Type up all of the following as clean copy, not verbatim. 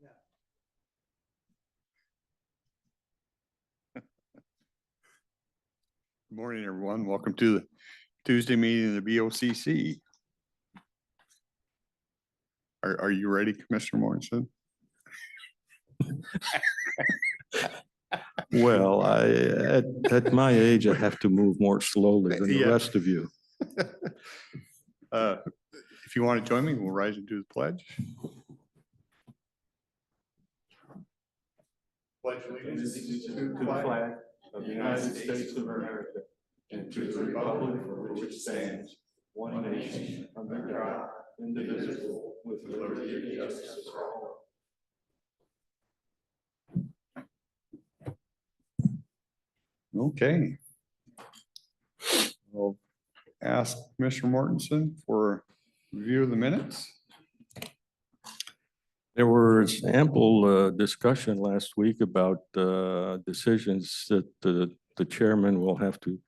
Good morning, everyone. Welcome to the Tuesday meeting of the BOCC. Are you ready, Commissioner Morrison? Well, at my age, I have to move more slowly than the Yeah. rest of you. If you want to join me, we'll rise and do the pledge. Pledge allegiance To the flag of the United States of America and to the republic for which it stands, one nation, under God, indivisible, with liberty and justice for all. Okay. I'll ask Commissioner Mortensen for review of the minutes. There was ample discussion last week about decisions that the chairman will have to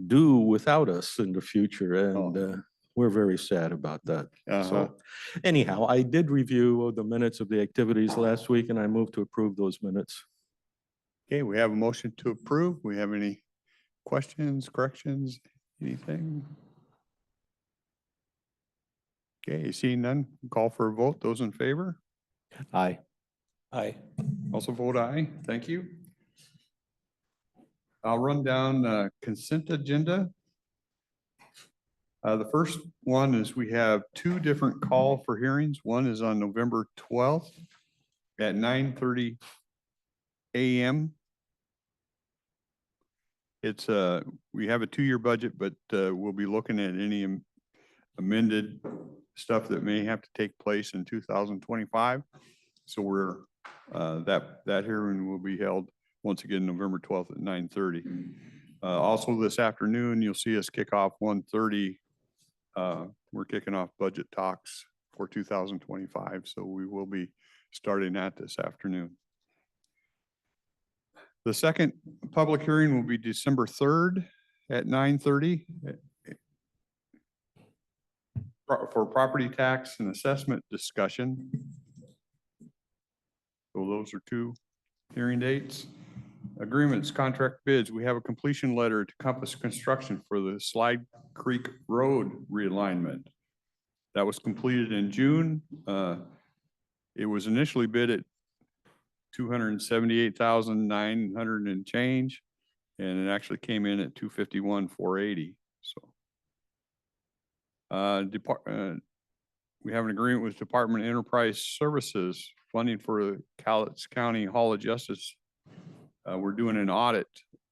do without us in the future, and we're very sad about that. So anyhow, I did review the minutes of the activities last week, and I moved to approve those minutes. Okay, we have a motion to approve. We have any questions, corrections, anything? Okay, seeing none, call for a vote. Those in favor? Aye. Aye. Also vote aye. Thank you. I'll run down consent agenda. The first one is we have two different call for hearings. One is on November 12th at 9:30 a.m. It's we have a 2-year budget, but we'll be looking at any amended stuff that may have to take place in 2025. So we're that hearing will be held once again November 12th at 9:30. Also this afternoon, you'll see us kick off 1:30. We're kicking off budget talks for 2025. So we will be starting that this afternoon. The second public hearing will be December 3rd at 9:30 for property tax and assessment discussion. So those are two hearing dates. Agreements, contract bids. We have a completion letter to Compass Construction for the Slide Creek Road realignment. That was completed in June. It was initially bid at $278,900 and change, and it actually came in at $251,480. So, we have an agreement with Department of Enterprise Services funding for the Cowlitz County Hall of Justice. We're doing an audit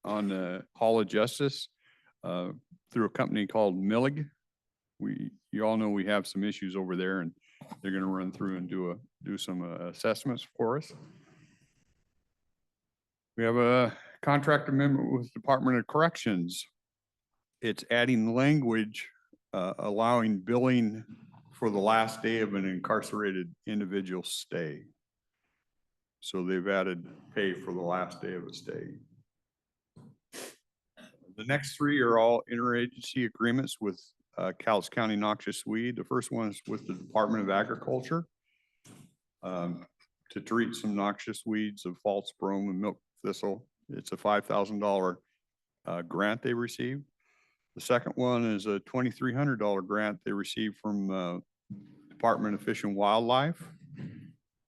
on the Hall of Justice through a company called Millig. You all know we have some issues over there, and they're going to run through and do some assessments for us. We have a contract amendment with Department of Corrections. It's adding language allowing billing for the last day of an incarcerated individual stay. So they've added pay for the last day of a stay. The next three are all interagency agreements with Cowlitz County Noxious Weed. The first one is with the Department of Agriculture to treat some noxious weeds of false brome and milk thistle. It's a $5,000 grant they received. The second one is a $2,300 grant they received from Department of Fish and Wildlife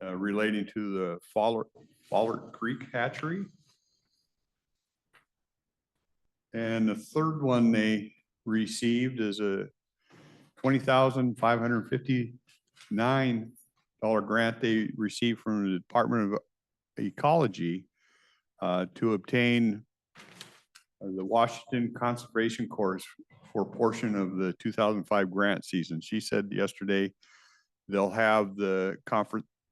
relating to the Follert Creek hatchery. And the third one they received is a $20,559 grant they received from the Department of Ecology to obtain the Washington Conservation Course for a portion of the 2005 grant season. She said yesterday they'll have the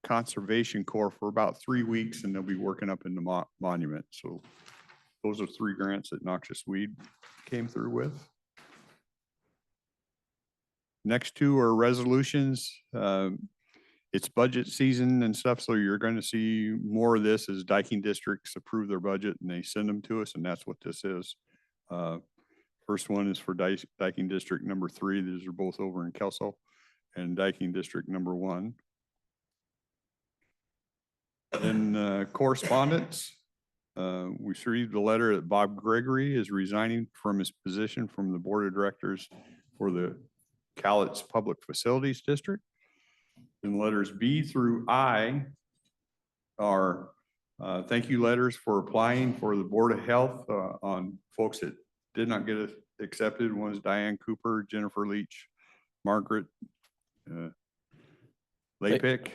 Conservation Corps for about 3 weeks, and they'll be working up in the monument. So those are 3 grants that Noxious Weed came through with. Next 2 are resolutions. It's budget season and stuff, so you're going to see more of this as Dyking districts approve their budget and they send them to us, and that's what this is. First one is for Dyking District number 3. These are both over in Kelso, and Dyking District number 1. In correspondence, we received a letter that Bob Gregory is resigning from his position from the Board of Directors for the Cowlitz Public Facilities District. And letters B through I are thank you letters for applying for the Board of Health on folks that did not get accepted. One is Diane Cooper, Jennifer Leach, Margaret Lepick,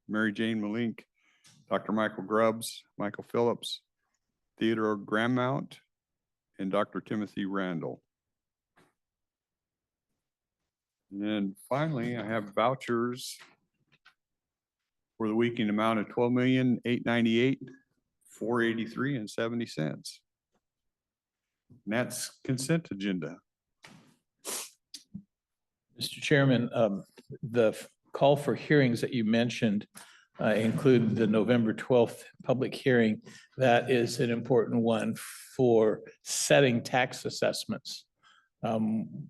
Mary Jane Malink, Dr. Michael Grubbs, Michael Phillips, Theodore Grammount, and Dr. Timothy Randall. And then finally, I have vouchers for the week in amount of $12,898,483.70. And that's consent agenda. Mr. Chairman, the call for hearings that you mentioned include the November 12th public hearing. That is an important one for setting tax assessments.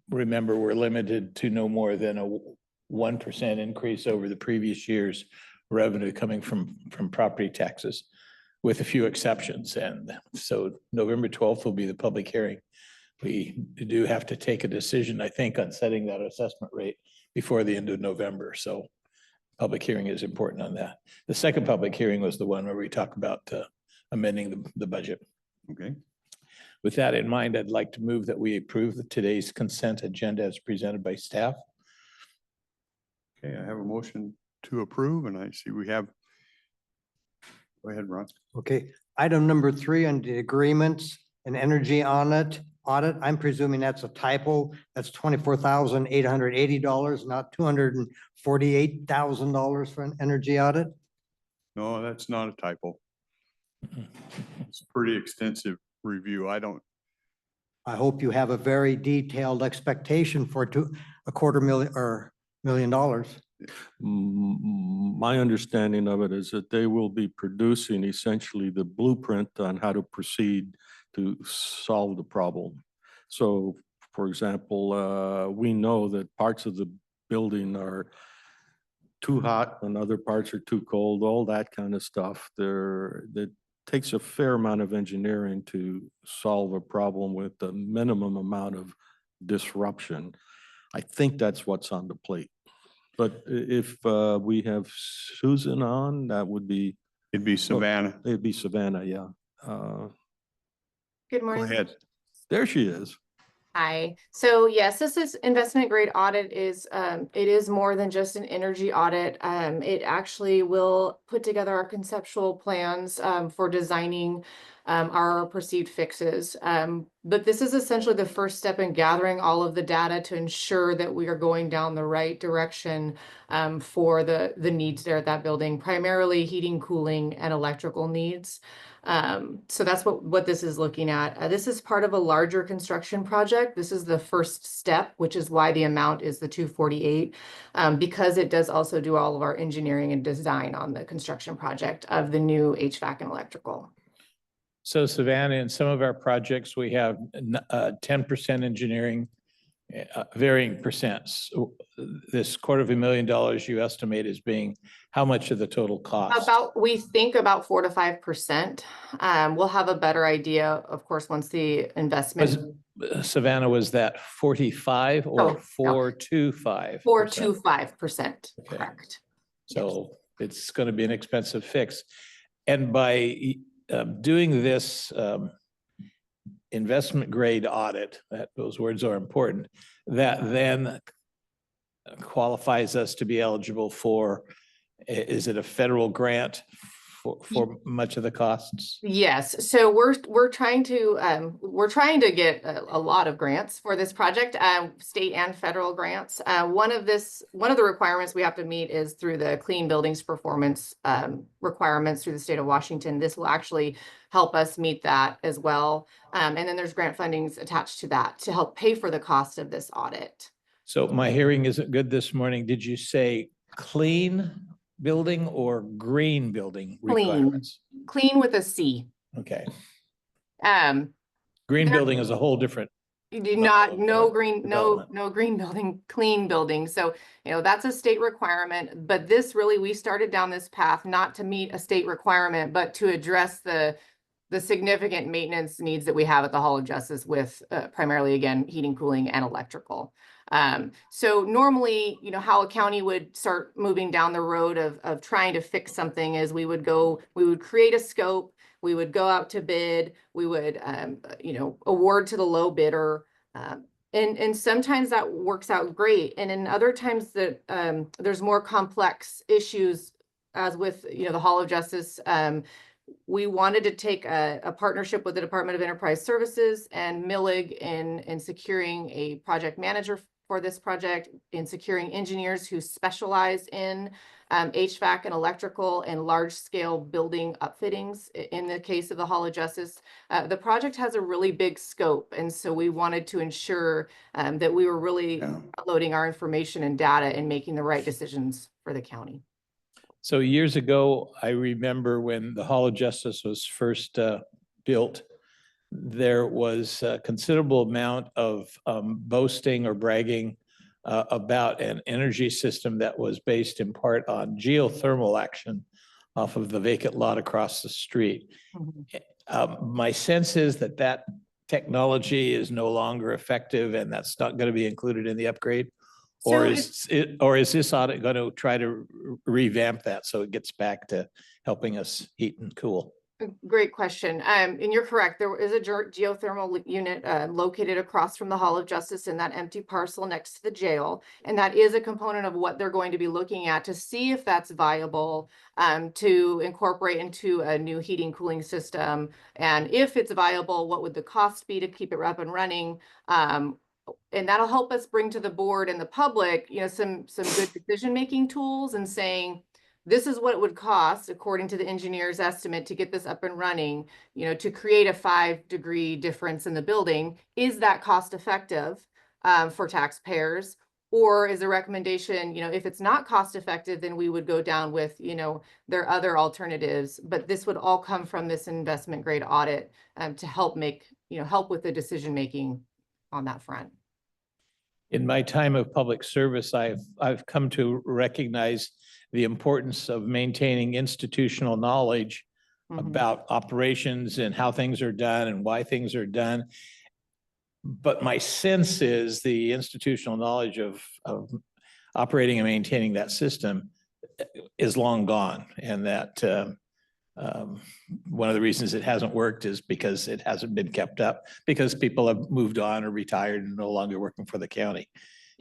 Remember, we're limited to no more than a 1% increase over the previous year's revenue coming from property taxes, with a few exceptions. And so November 12th will be the public hearing. We do have to take a decision, I think, on setting that assessment rate before the end of November. So public hearing is important on that. The second public hearing was the one where we talk about amending the budget. Okay. With that in mind, I'd like to move that we approve today's consent agenda as presented by staff. Okay, I have a motion to approve, and I see we have. Go ahead, Ron. Okay, item number 3 on the agreements and energy audit. I'm presuming that's a typo. That's $24,880, not $248,000 for an energy audit. No, that's not a typo. It's a pretty extensive review. I hope you have a very detailed expectation for $250,000 or $1 million. My understanding of it is that they will be producing essentially the blueprint on how to proceed to solve the problem. So, for example, we know that parts of the building are too hot and other parts are too cold, all that kind of stuff. That takes a fair amount of engineering to solve a problem with the minimum amount of disruption. I think that's what's on the plate. But if we have Susan on, that would be. It'd be Savannah. It'd be Savannah, yeah. Good Go morning. ahead. There she is. Hi. So yes, this is investment grade audit is it is more than just an energy audit. It actually will put together our conceptual plans for designing our perceived fixes. But this is essentially the first step in gathering all of the data to ensure that we are going down the right direction for the needs there at that building, primarily heating, cooling, and electrical needs. So that's what this is looking at. This is part of a larger construction project. This is the first step, which is why the amount is the 248, because it does also do all of our engineering and design on the construction project of the new HVAC and electrical. So Savannah, in some of our projects, we have 10% engineering, varying percents. This $250,000 you estimate as being how much of the total cost? We think about 4 to 5%. We'll have a better idea, of course, once the investment. Savannah, was that 45 or Oh, no. 4 to 5? 4 to 5%, Okay. correct. So it's going to be an expensive fix. And by doing this investment grade audit, those words are important, that then qualifies us to be eligible for, is it a federal grant for much of the costs? Yes, so we're trying to get a lot of grants for this project, state and federal grants. One of the requirements we have to meet is through the Clean Buildings Performance requirements through the state of Washington. This will actually help us meet that as well. And then there's grant fundings attached to that to help pay for the cost of this audit. So my hearing isn't good this morning. Did you say clean building or green building requirements? Clean with a C. Okay. Um, Green There- building is a whole different You do not, no uh, green, development. no green building, clean building. So, that's a state requirement, but this really, we started down this path not to meet a state requirement, but to address the significant maintenance needs that we have at the Hall of Justice with primarily, again, heating, cooling, and electrical. So normally, how a county would start moving down the road of trying to fix something is we would create a scope, we would go out to bid, we would, award to the low bidder. And sometimes that works out great. And in other times that there's more complex issues, as with, the Hall of Justice, we wanted to take a partnership with the Department of Enterprise Services and Millig in securing a project manager for this project, in securing engineers who specialize in HVAC and electrical and large-scale building upfittings. In the case of the Hall of Justice, the project has a really big scope, and so we wanted to ensure that we were really loading our information and data and making the right decisions for the county. So years ago, I remember when the Hall of Justice was first built, there was a considerable amount of boasting or bragging about an energy system that was based in part on geothermal action off of the vacant lot across the street. My sense is that that technology is no longer effective and that's not going to be included in the upgrade. Or is this audit going to try to revamp that so it gets back to helping us heat and cool? Great question. And you're correct. There is a geothermal unit located across from the Hall of Justice in that empty parcel next to the jail. And that is a component of what they're going to be looking at to see if that's viable to incorporate into a new heating cooling system. And if it's viable, what would the cost be to keep it up and running? And that'll help us bring to the board and the public, some good decision-making tools and saying, this is what it would cost, according to the engineer's estimate, to get this up and running, to create a 5-degree difference in the building. Is that cost effective for taxpayers? Or is the recommendation, if it's not cost effective, then we would go down with, there are other alternatives. But this would all come from this investment grade audit to help help with the decision-making on that front. In my time of public service, I've come to recognize the importance of maintaining institutional knowledge about operations and how things are done and why things are done. But my sense is the institutional knowledge of operating and maintaining that system is long gone, and that one of the reasons it hasn't worked is because it hasn't been kept up, because people have moved on or retired and no longer working for the county.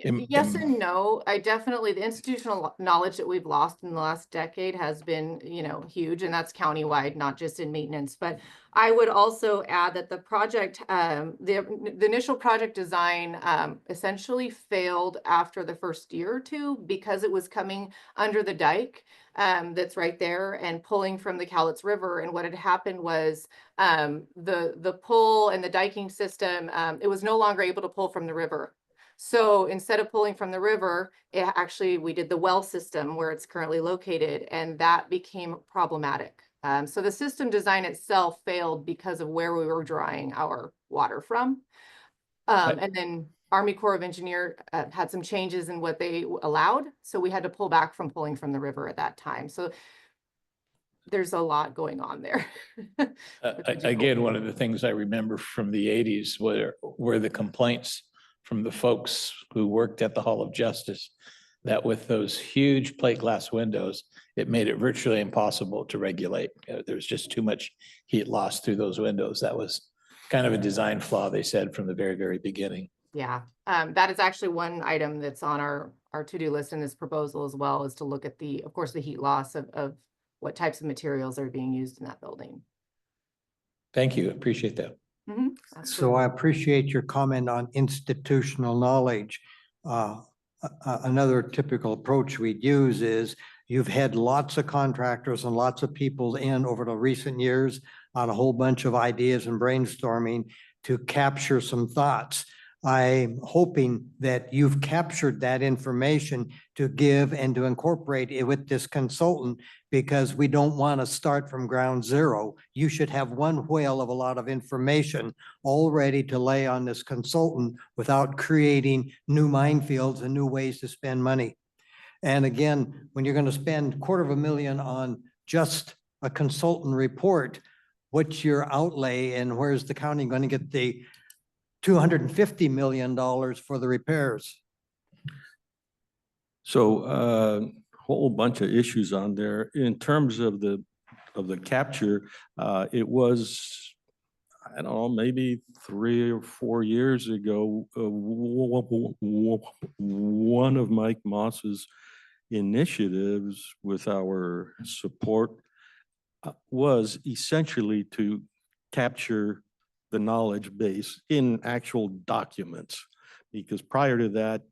Yes and no. The institutional knowledge that we've lost in the last decade has been, huge, and that's countywide, not just in maintenance. But I would also add that the project, the initial project design essentially failed after the first year or two because it was coming under the dike that's right there and pulling from the Cowlitz River. And what had happened was the pull and the diking system, it was no longer able to pull from the river. So instead of pulling from the river, we did the well system where it's currently located, and that became problematic. So the system design itself failed because of where we were drawing our water from. And then Army Corps of Engineers had some changes in what they allowed. So we had to pull back from pulling from the river at that time. So there's a lot going on there. Again, one of the things I remember from the 80s were the complaints from the folks who worked at the Hall of Justice that with those huge plate glass windows, it made it virtually impossible to regulate. There's just too much heat loss through those windows. That was kind of a design flaw, they said, from the very, very beginning. Yeah, that is actually one item that's on our to-do list in this proposal as well, is to look at of course, the heat loss of what types of materials are being used in that building. Thank you. Appreciate that. So I appreciate your comment on institutional knowledge. Another typical approach we'd use is you've had lots of contractors and lots of people in over the recent years on a whole bunch of ideas and brainstorming to capture some thoughts. I'm hoping that you've captured that information to give and to incorporate it with this consultant, because we don't want to start from ground zero. You should have one whale of a lot of information all ready to lay on this consultant without creating new minefields and new ways to spend money. And again, when you're going to spend $250,000 on just a consultant report, what's your outlay and where's the county going to get the $250 million for the repairs? So whole bunch of issues on there. In terms of the capture, it was, I don't know, maybe 3 or 4 years ago, one of Mike Moss's initiatives with our support was essentially to capture the knowledge base in actual documents. Because prior to that,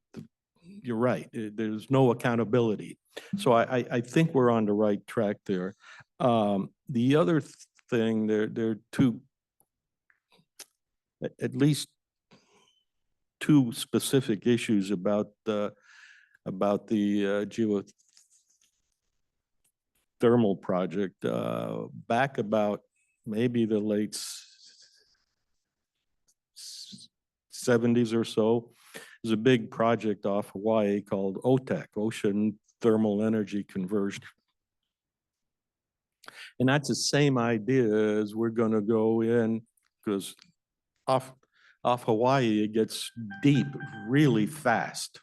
you're right, there's no accountability. So I think we're on the right track there. The other thing, there are at least two specific issues about the geothermal project. Back about maybe the late 70s or so, there's a big project off Hawaii called OTEC, Ocean Thermal Energy Conversion. And that's the same idea as we're going to go in, because off Hawaii, it gets deep really fast.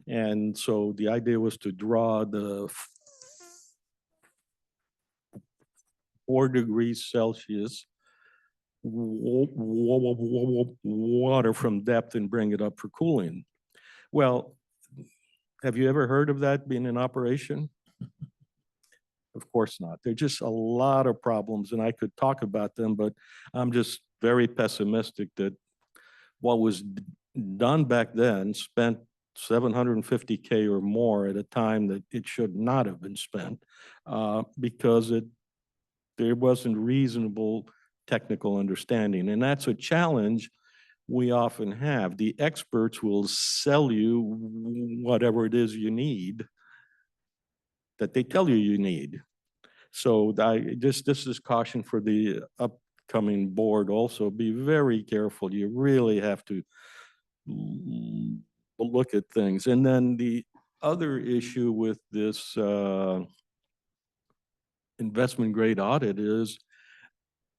And so the idea was to draw the 4 degrees Celsius water from depth and bring it up for cooling. Well, have you ever heard of that being in operation? Of course not. There's just a lot of problems, and I could talk about them, but I'm just very pessimistic that what was done back then spent $750K or more at a time that it should not have been spent, because there wasn't reasonable technical understanding. And that's a challenge we often have. The experts will sell you whatever it is you need that they tell you need. So this is caution for the upcoming board also. Be very careful. You really have to look at things. And then the other issue with this investment grade audit is,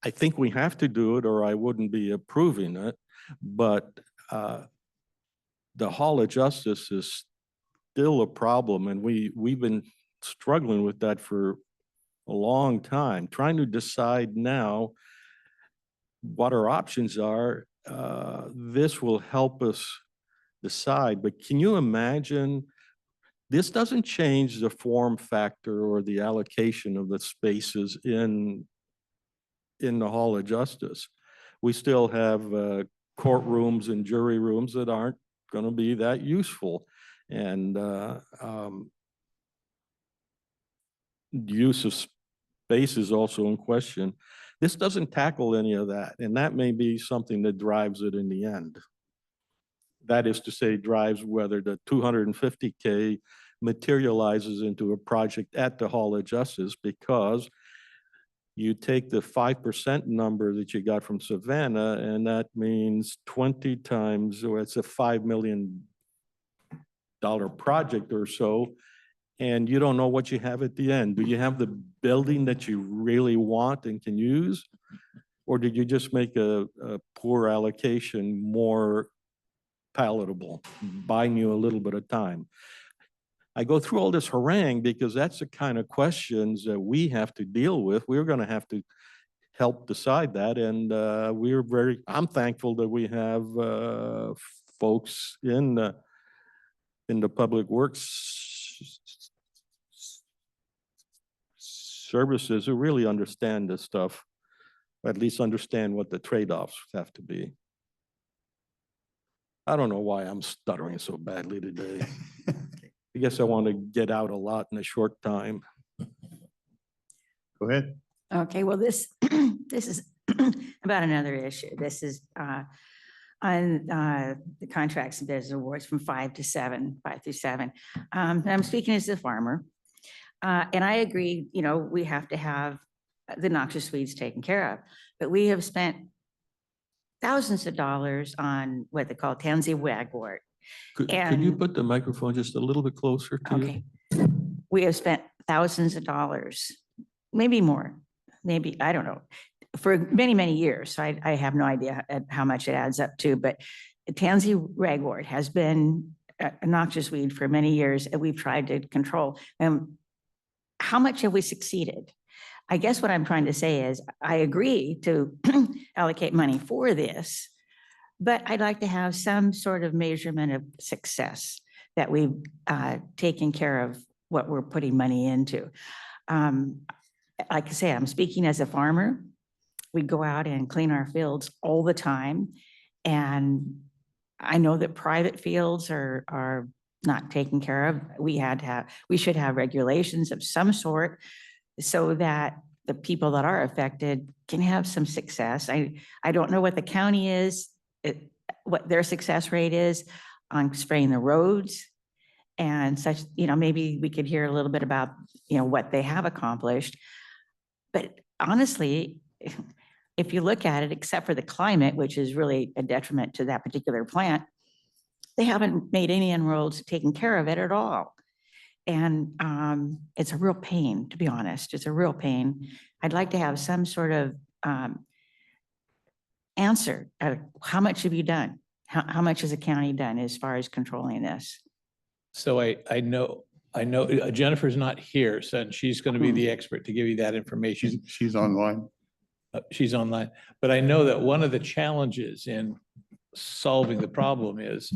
I think we have to do it or I wouldn't be approving it, but the Hall of Justice is still a problem, and we've been struggling with that for a long time, trying to decide now what our options are. This will help us decide, but can you imagine, this doesn't change the form factor or the allocation of the spaces in the Hall of Justice. We still have courtrooms and jury rooms that aren't going to be that useful. And use of space is also in question. This doesn't tackle any of that, and that may be something that drives it in the end. That is to say, drives whether the $250K materializes into a project at the Hall of Justice, because you take the 5% number that you got from Savannah, and that means 20 times, or it's a $5 million project or so, and you don't know what you have at the end. Do you have the building that you really want and can use? Or did you just make a poor allocation more palatable, buying you a little bit of time? I go through all this harangue because that's the kind of questions that we have to deal with. We're going to have to help decide that. And I'm thankful that we have folks in the public works services who really understand this stuff, or at least understand what the trade-offs have to be. I don't know why I'm stuttering so badly today. I guess I want to get out a lot in a short time. Go ahead. Okay, well, this is about another issue. This is on the contracts and business awards from 5 through 7. I'm speaking as a farmer. And I agree, you know, we have to have the noxious weeds taken care of, but we have spent thousands of dollars on what they call tansy ragwort. Could you And- put the microphone just a little bit closer to you? Okay. We have spent thousands of dollars, maybe more, maybe, I don't know, for many, many years. So I have no idea how much it adds up to, but tansy ragwort has been a noxious weed for many years and we've tried to control. How much have we succeeded? I guess what I'm trying to say is I agree to allocate money for this, but I'd like to have some sort of measurement of success that we've taken care of what we're putting money into. Like I say, I'm speaking as a farmer. We go out and clean our fields all the time. And I know that private fields are not taken care of. We should have regulations of some sort so that the people that are affected can have some success. I don't know what the county is, what their success rate is on spraying the roads and such, you know, maybe we could hear a little bit about, you know, what they have accomplished. But honestly, if you look at it, except for the climate, which is really a detriment to that particular plant, they haven't made any inroads taking care of it at all. And it's a real pain, to be honest. It's a real pain. I'd like to have some sort of answer. How much have you done? How much has the county done as far as controlling this? So I know Jennifer's not here, so she's going to be the expert to give you that information. She's online. She's online, but I know that one of the challenges in solving the problem is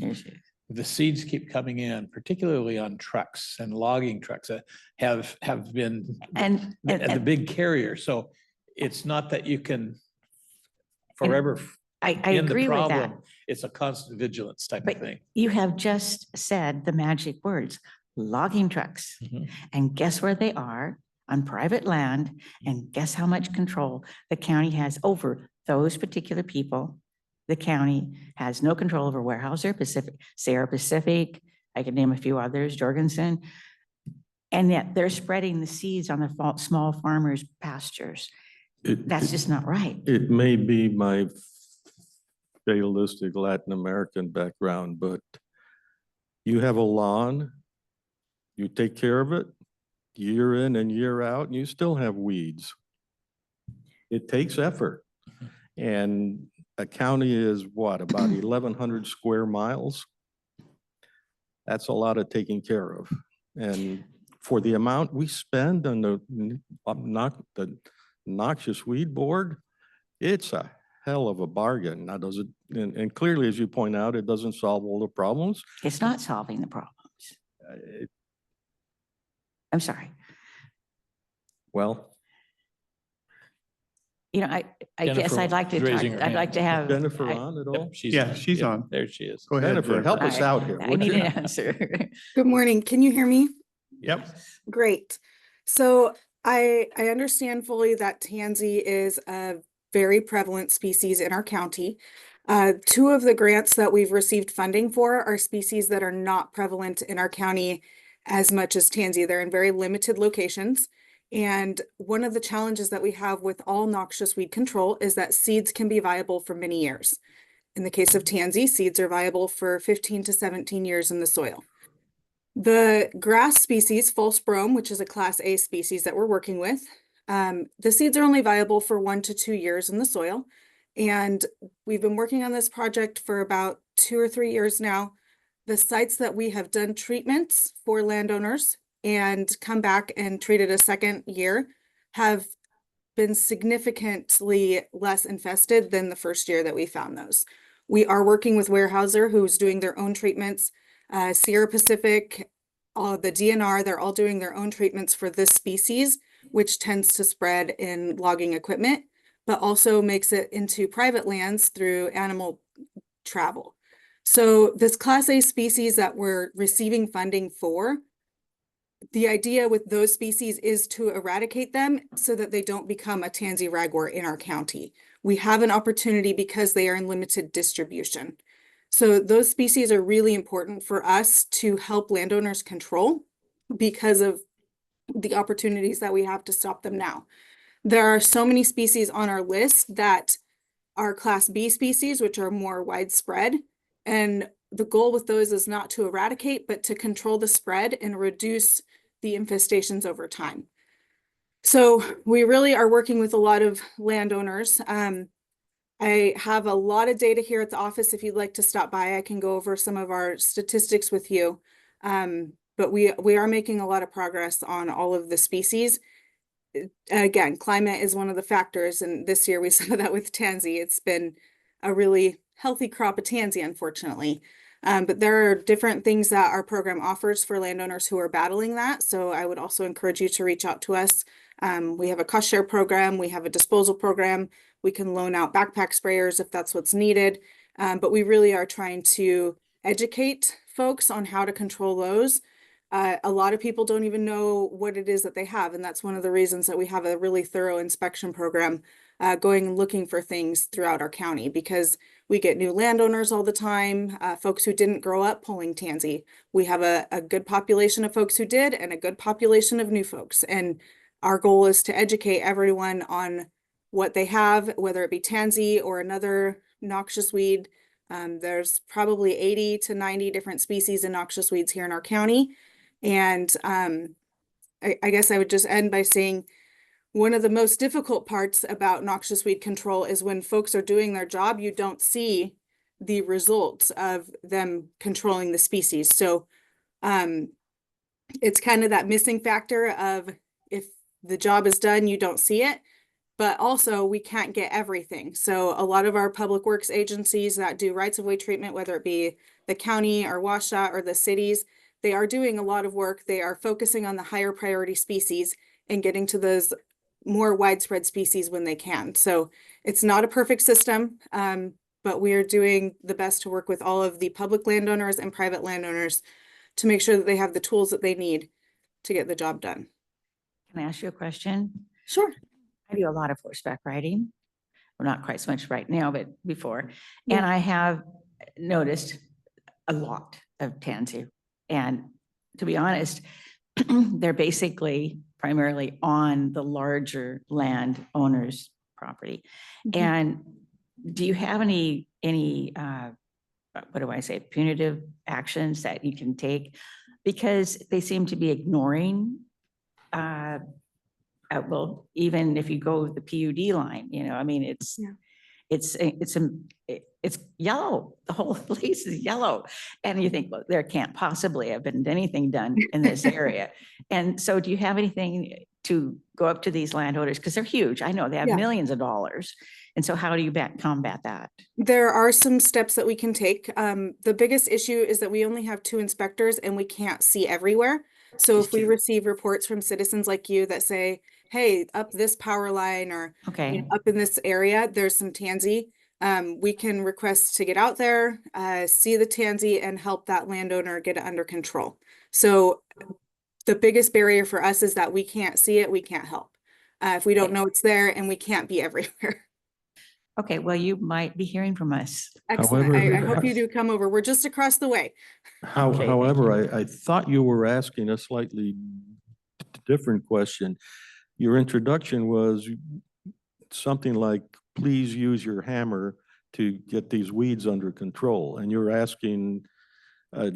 the seeds keep coming in, particularly on trucks and logging trucks that have been the big carrier. So it's not that you can forever I end the agree with that. problem. It's a constant vigilance type of But thing. you have just said the magic words, logging trucks. Mhm. And guess where they are? On private land. And guess how much control the county has over those particular people? The county has no control over Weyerhaeuser, Pacific, Sierra Pacific, I could name a few others, Jorgensen. And yet they're spreading the seeds on the small farmers' pastures. That's just not right. It may be my fatalistic Latin American background, but you have a lawn, you take care of it year in and year out, and you still have weeds. It takes effort. And a county is what, about 1,100 square miles? That's a lot of taking care of. And for the amount we spend on the noxious weed board, it's a hell of a bargain. Now, does it, and clearly, as you point out, it doesn't solve all the problems. It's not solving the problems. I'm sorry. Well, You know, I guess Jennifer I'd like to is talk, raising her I'd like to have. Jennifer I- on at all? Yeah, she's Yep, on. There she is. Go ahead, Jennifer, Jennifer. help us I- out here. I would need you? an answer. Good morning. Can you hear me? Yep. Great. So I understand fully that tansy is a very prevalent species in our county. Two of the grants that we've received funding for are species that are not prevalent in our county as much as tansy. They're in very limited locations. And one of the challenges that we have with all noxious weed control is that seeds can be viable for many years. In the case of tansy, seeds are viable for 15 to 17 years in the soil. The grass species, false brome, which is a Class A species that we're working with, the seeds are only viable for 1 to 2 years in the soil. And we've been working on this project for about 2 or 3 years now. The sites that we have done treatments for landowners and come back and treated a second year have been significantly less infested than the first year that we found those. We are working with Weyerhaeuser, who's doing their own treatments. Sierra Pacific, the DNR, they're all doing their own treatments for this species, which tends to spread in logging equipment, but also makes it into private lands through animal travel. So this Class A species that we're receiving funding for, the idea with those species is to eradicate them so that they don't become a tansy ragwort in our county. we have an opportunity because they are in limited distribution. So those species are really important for us to help landowners control because of the opportunities that we have to stop them now. There are so many species on our list that are Class B species, which are more widespread. And the goal with those is not to eradicate, but to control the spread and reduce the infestations over time. So we really are working with a lot of landowners. I have a lot of data here at the office. If you'd like to stop by, I can go over some of our statistics with you. But we are making a lot of progress on all of the species. Again, climate is one of the factors, and this year we saw that with tansy. It's been a really healthy crop of tansy, unfortunately. But there are different things that our program offers for landowners who are battling that. So I would also encourage you to reach out to us. We have a cost share program. We have a disposal program. We can loan out backpack sprayers if that's what's needed. But we really are trying to educate folks on how to control those. A lot of people don't even know what it is that they have. And that's one of the reasons that we have a really thorough inspection program going and looking for things throughout our county, because we get new landowners all the time, folks who didn't grow up pulling tansy. We have a good population of folks who did and a good population of new folks. And our goal is to educate everyone on what they have, whether it be tansy or another noxious weed. There's probably 80 to 90 different species of noxious weeds here in our county. And I guess I would just end by saying one of the most difficult parts about noxious weed control is when folks are doing their job, you don't see the results of them controlling the species. So it's kind of that missing factor of if the job is done, you don't see it. But also we can't get everything. So a lot of our public works agencies that do rights of way treatment, whether it be the county or WSDOT or the cities, they are doing a lot of work. They are focusing on the higher priority species and getting to those more widespread species when they can. So it's not a perfect system, but we are doing the best to work with all of the public landowners and private landowners to make sure that they have the tools that they need to get the job done. Can I ask you a question? Sure. I do a lot of horseback riding. Well, not quite so much right now, but before. Yeah. And I have noticed a lot of tansy. And to be honest, they're basically primarily on the larger land owners' property. Mhm. And do you have any what do I say, punitive actions that you can take? Because they seem to be ignoring well, even if you go the PUD line, you know, I mean, it's yellow. The whole place is yellow. And you think, well, there can't possibly have been anything done in this area. And so do you have anything to go up to these landowners? Because they're huge. I know they have Yeah. millions of dollars. And so how do you combat that? There are some steps that we can take. The biggest issue is that we only have 2 inspectors and we can't see everywhere. So Just if we 2. receive reports from citizens like you that say, hey, up this power line or Okay. up in this area, there's some tansy. We can request to get out there, see the tansy and help that landowner get it under control. So the biggest barrier for us is that we can't see it, we can't help. If we don't know it's there and we can't be everywhere. Okay, well, you might be hearing from us. Excellent. I However, hope you do come over. We're just across the way. Okay, However, I thought you were asking a slightly different question. Your introduction was something like, please use your hammer to get these weeds under control. And you're asking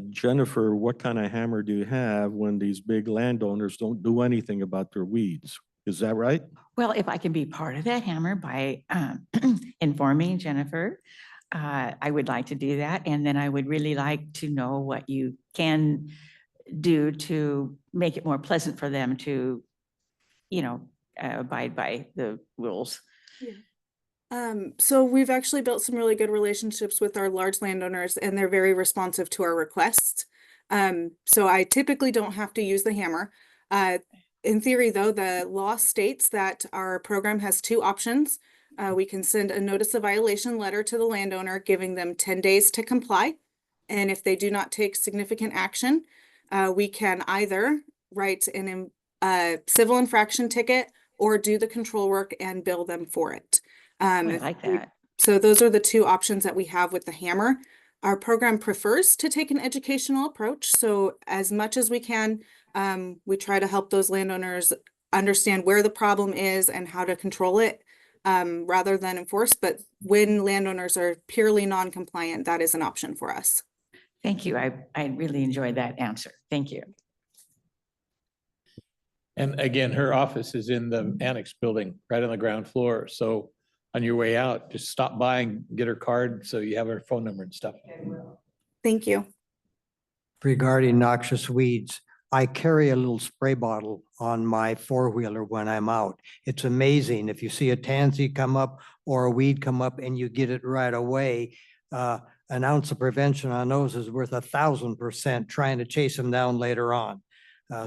Jennifer, what kind of hammer do you have when these big landowners don't do anything about their weeds? Is that right? Well, if I can be part of that hammer by informing Jennifer, I would like to do that. And then I would really like to know what you can do to make it more pleasant for them to, you know, abide by the rules. So we've actually built some really good relationships with our large landowners and they're very responsive to our requests. So I typically don't have to use the hammer. In theory though, the law states that our program has 2 options. We can send a notice of violation letter to the landowner, giving them 10 days to comply. And if they do not take significant action, we can either write a civil infraction ticket or do the control work and bill them for it. I If like we- that. So those are the two options that we have with the Hammer. Our program prefers to take an educational approach. So as much as we can, we try to help those landowners understand where the problem is and how to control it, rather than enforce. But when landowners are purely non-compliant, that is an option for us. Thank you. I really enjoyed that answer. Thank you. And again, her office is in the annex building, right on the ground floor. So on your way out, just stop by and get her card so you have her phone number and stuff. Thank you. Regarding noxious weeds, I carry a little spray bottle on my four-wheeler when I'm out. It's amazing if you see a tansy come up or a weed come up and you get it right away. An ounce of prevention on those is worth 1,000% trying to chase them down later on.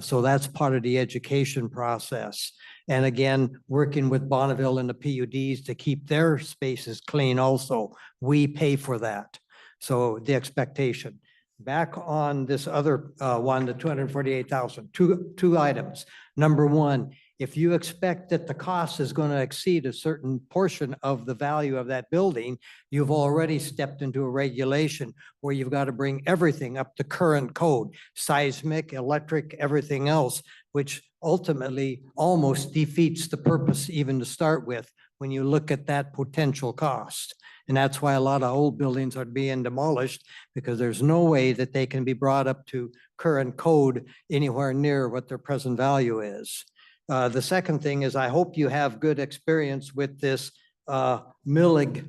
So that's part of the education process. And again, working with Bonneville and the PUDs to keep their spaces clean also. We pay for that. So the expectation. Back on this other one, the 248,000, two items. Number one, if you expect that the cost is going to exceed a certain portion of the value of that building, you've already stepped into a regulation where you've got to bring everything up to current code, seismic, electric, everything else, which ultimately almost defeats the purpose even to start with when you look at that potential cost. And that's why a lot of old buildings are being demolished, because there's no way that they can be brought up to current code anywhere near what their present value is. The second thing is I hope you have good experience with this Millig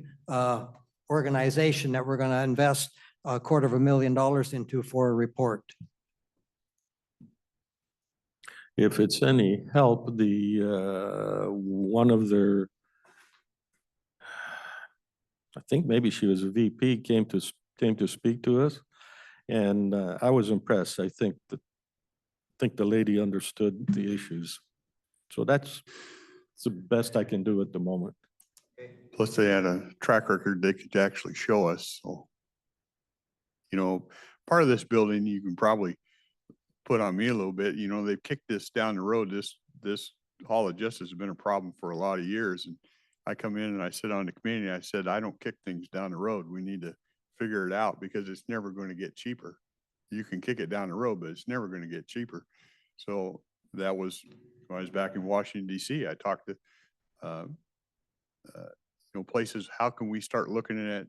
organization that we're going to invest $250,000 into for a report. If it's any help, the one of their, I think maybe she was a VP, came to speak to us, and I was impressed. I think the lady understood the issues. So that's the best I can do at the moment. Plus they had a track record they could actually show us. So, you know, part of this building, you can probably put on me a little bit, you know, they've kicked this down the road. This Hall of Justice has been a problem for a lot of years. And I come in and I sit on the committee and I said, I don't kick things down the road. We need to figure it out because it's never going to get cheaper. You can kick it down the road, but it's never going to get cheaper. So that was, when I was back in Washington, DC, I talked to, you know, places, how can we start looking at,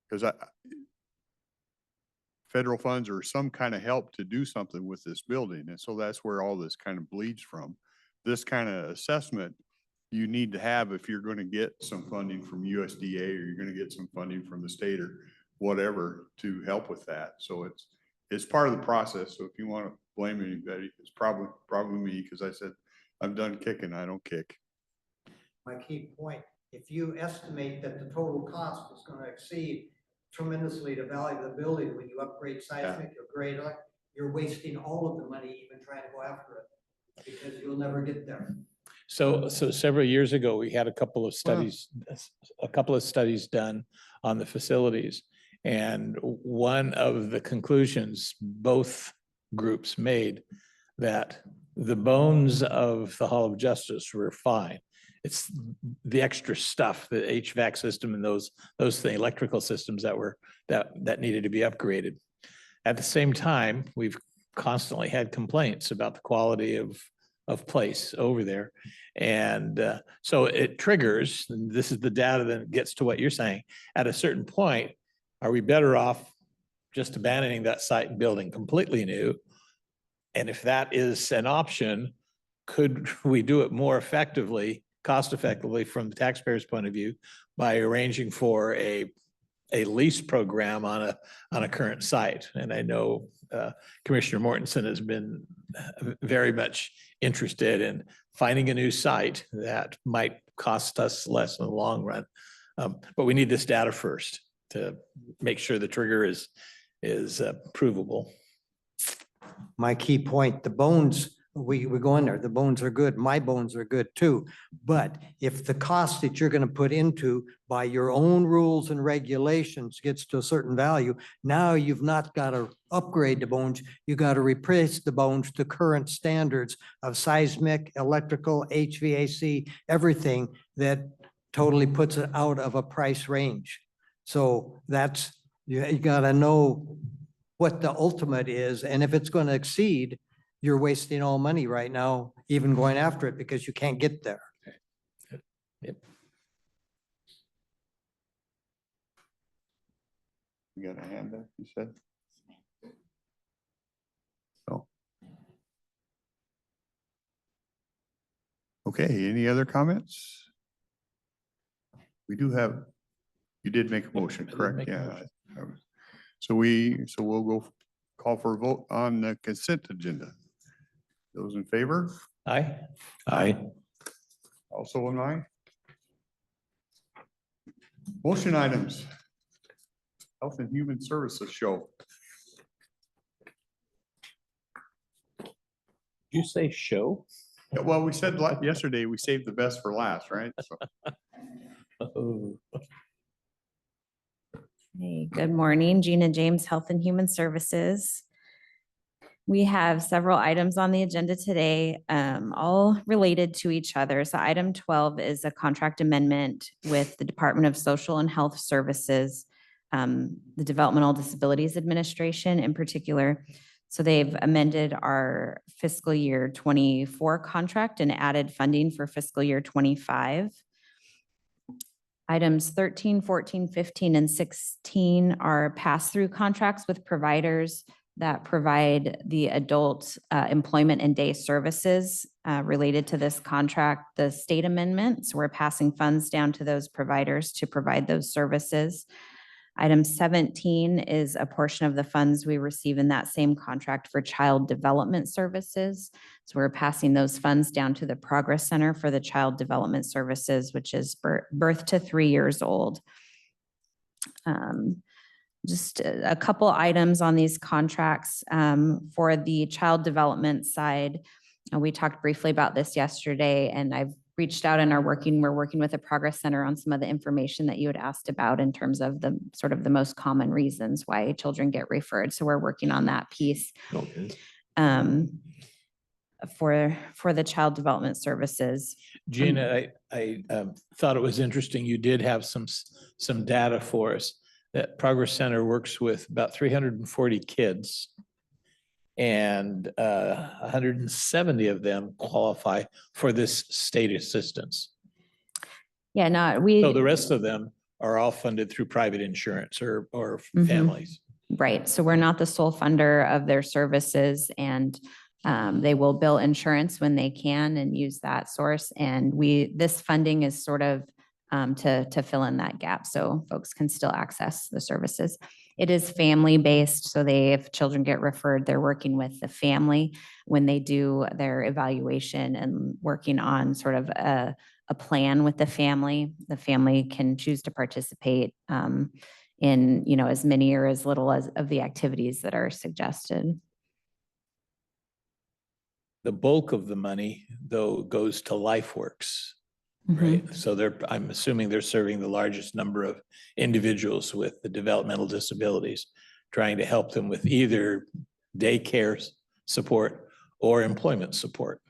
because federal funds or some kind of help to do something with this building. And so that's where all this kind of bleeds from. This kind of assessment you need to have if you're going to get some funding from USDA or you're going to get some funding from the state or whatever to help with that. So it's part of the process. So if you want to blame anybody, it's probably me, because I said, I'm done kicking, I don't kick. My key point, if you estimate that the total cost is going to exceed tremendously the value of the building when you upgrade seismic or grade, you're wasting all of the money even trying to go after it, because you'll never get there. So several years ago, we had a couple of studies done on the facilities. And one of the conclusions both groups made, that the bones of the Hall of Justice were fine. It's the extra stuff, the HVAC system and those things, electrical systems that needed to be upgraded. At the same time, we've constantly had complaints about the quality of place over there. And so it triggers, and this is the data that gets to what you're saying. At a certain point, are we better off just abandoning that site and building completely new? And if that is an option, could we do it more effectively, cost effectively from the taxpayer's point of view by arranging for a lease program on a current site? And I know Commissioner Mortensen has been very much interested in finding a new site that might cost us less in the long run. But we need this data first to make sure the trigger is provable. My key point, the bones, we go in there, the bones are good. My bones are good too. But if the cost that you're going to put into by your own rules and regulations gets to a certain value, now you've not got to upgrade the bones. You got to replace the bones to current standards of seismic, electrical, HVAC, everything that totally puts it out of a price range. So that's, you gotta know what the ultimate is, and if it's gonna exceed, you're wasting all money right now, even going after it, because you can't get there. You got a hand there, you said? So. Okay, any other comments? We do have, you did make a motion, I did correct? make a Yeah. motion. So we'll go call for a vote on the consent agenda. Those in favor? Aye. Also an aye. Motion items. Health and Human Services show. Did you say show? Yeah, well, we said yesterday, we saved the best for last, right? So, Oh. Hey, good morning, Gina James, Health and Human Services. We have several items on the agenda today, all related to each other. So item 12 is a contract amendment with the Department of Social and Health Services, the Developmental Disabilities Administration in particular. So they've amended our fiscal year 24 contract and added funding for fiscal year 25. Items 13, 14, 15, and 16 are pass-through contracts with providers that provide the adult employment and day services related to this contract, the state amendment. So we're passing funds down to those providers to provide those services. Item 17 is a portion of the funds we receive in that same contract for child development services. So we're passing those funds down to the Progress Center for the Child Development Services, which is birth to 3 years old. Just a couple items on these contracts. For the child development side, we talked briefly about this yesterday, and I've reached out and we're working with the Progress Center on some of the information that you had asked about in terms of the sort of the most common reasons why children get referred. So we're working on that piece. Okay. For the child development services. Gina, I thought it was interesting. You did have some data for us that Progress Center works with about 340 kids. And 170 of them qualify for this state assistance. Yeah, no, So the rest of them are all funded through private insurance or Mhm. families. Right, so we're not the sole funder of their services, and they will bill insurance when they can and use that source. And this funding is sort of to fill in that gap so folks can still access the services. It is family-based, so if children get referred, they're working with the family when they do their evaluation and working on sort of a plan with the family. The family can choose to participate in, as many or as little as of the activities that are suggested. The bulk of the money, though, goes to LifeWorks, Mhm. right? So I'm assuming they're serving the largest number of individuals with the developmental disabilities, trying to help them with either daycare support or employment support.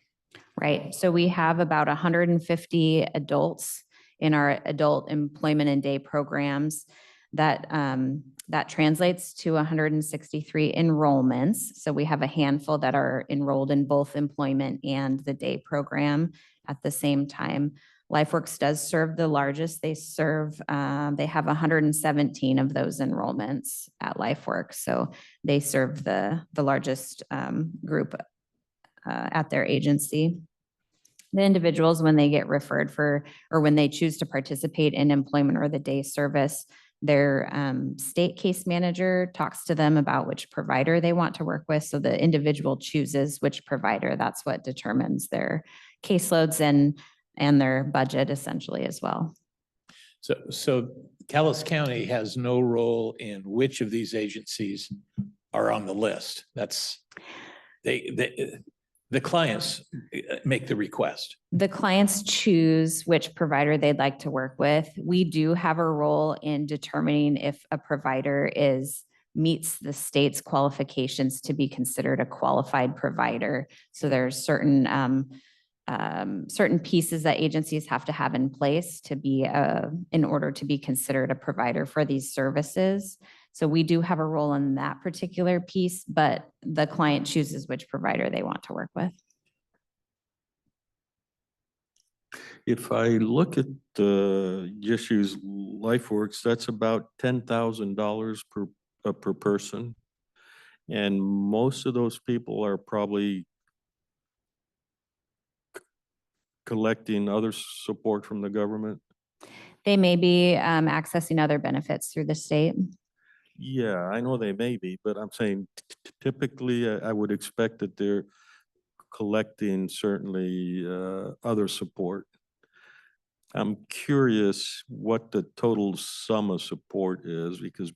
Right, so we have about 150 adults in our adult employment and day programs. That translates to 163 enrollments. So we have a handful that are enrolled in both employment and the day program at the same time. LifeWorks does serve the largest. They have 117 of those enrollments at LifeWorks. So they serve the largest group at their agency. The individuals, when they get referred for, or when they choose to participate in employment or the day service, their state case manager talks to them about which provider they want to work with. So the individual chooses which provider. That's what determines their caseloads and their budget essentially as well. So Calais County has no role in which of these agencies are on the list. That's the clients make the request. The clients choose which provider they'd like to work with. We do have a role in determining if a provider meets the state's qualifications to be considered a qualified provider. So there's certain certain pieces that agencies have to have in place to be in order to be considered a provider for these services. So we do have a role in that particular piece, but the client chooses which provider they want to work with. If I look at just use LifeWorks, that's about $10,000 per person. And most of those people are probably collecting other support from the government. They may be accessing other benefits through the state. Yeah, I know they may be, but I'm saying typically I would expect that they're collecting certainly other support. I'm curious what the total sum of support is because,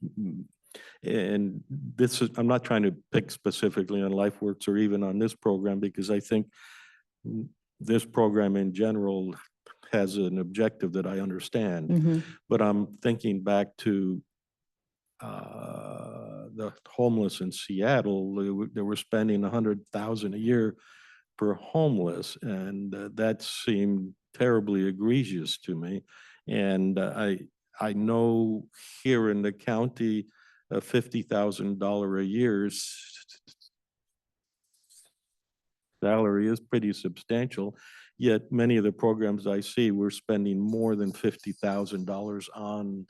and this is, I'm not trying to pick specifically on LifeWorks or even on this program because I think this program in general has an objective that I understand. Mhm. But I'm thinking back to the homeless in Seattle. They were spending $100,000 a year per homeless, and that seemed terribly egregious to me. And I know here in the county, $50,000 a year salary is pretty substantial. Yet many of the programs I see, we're spending more than $50,000 on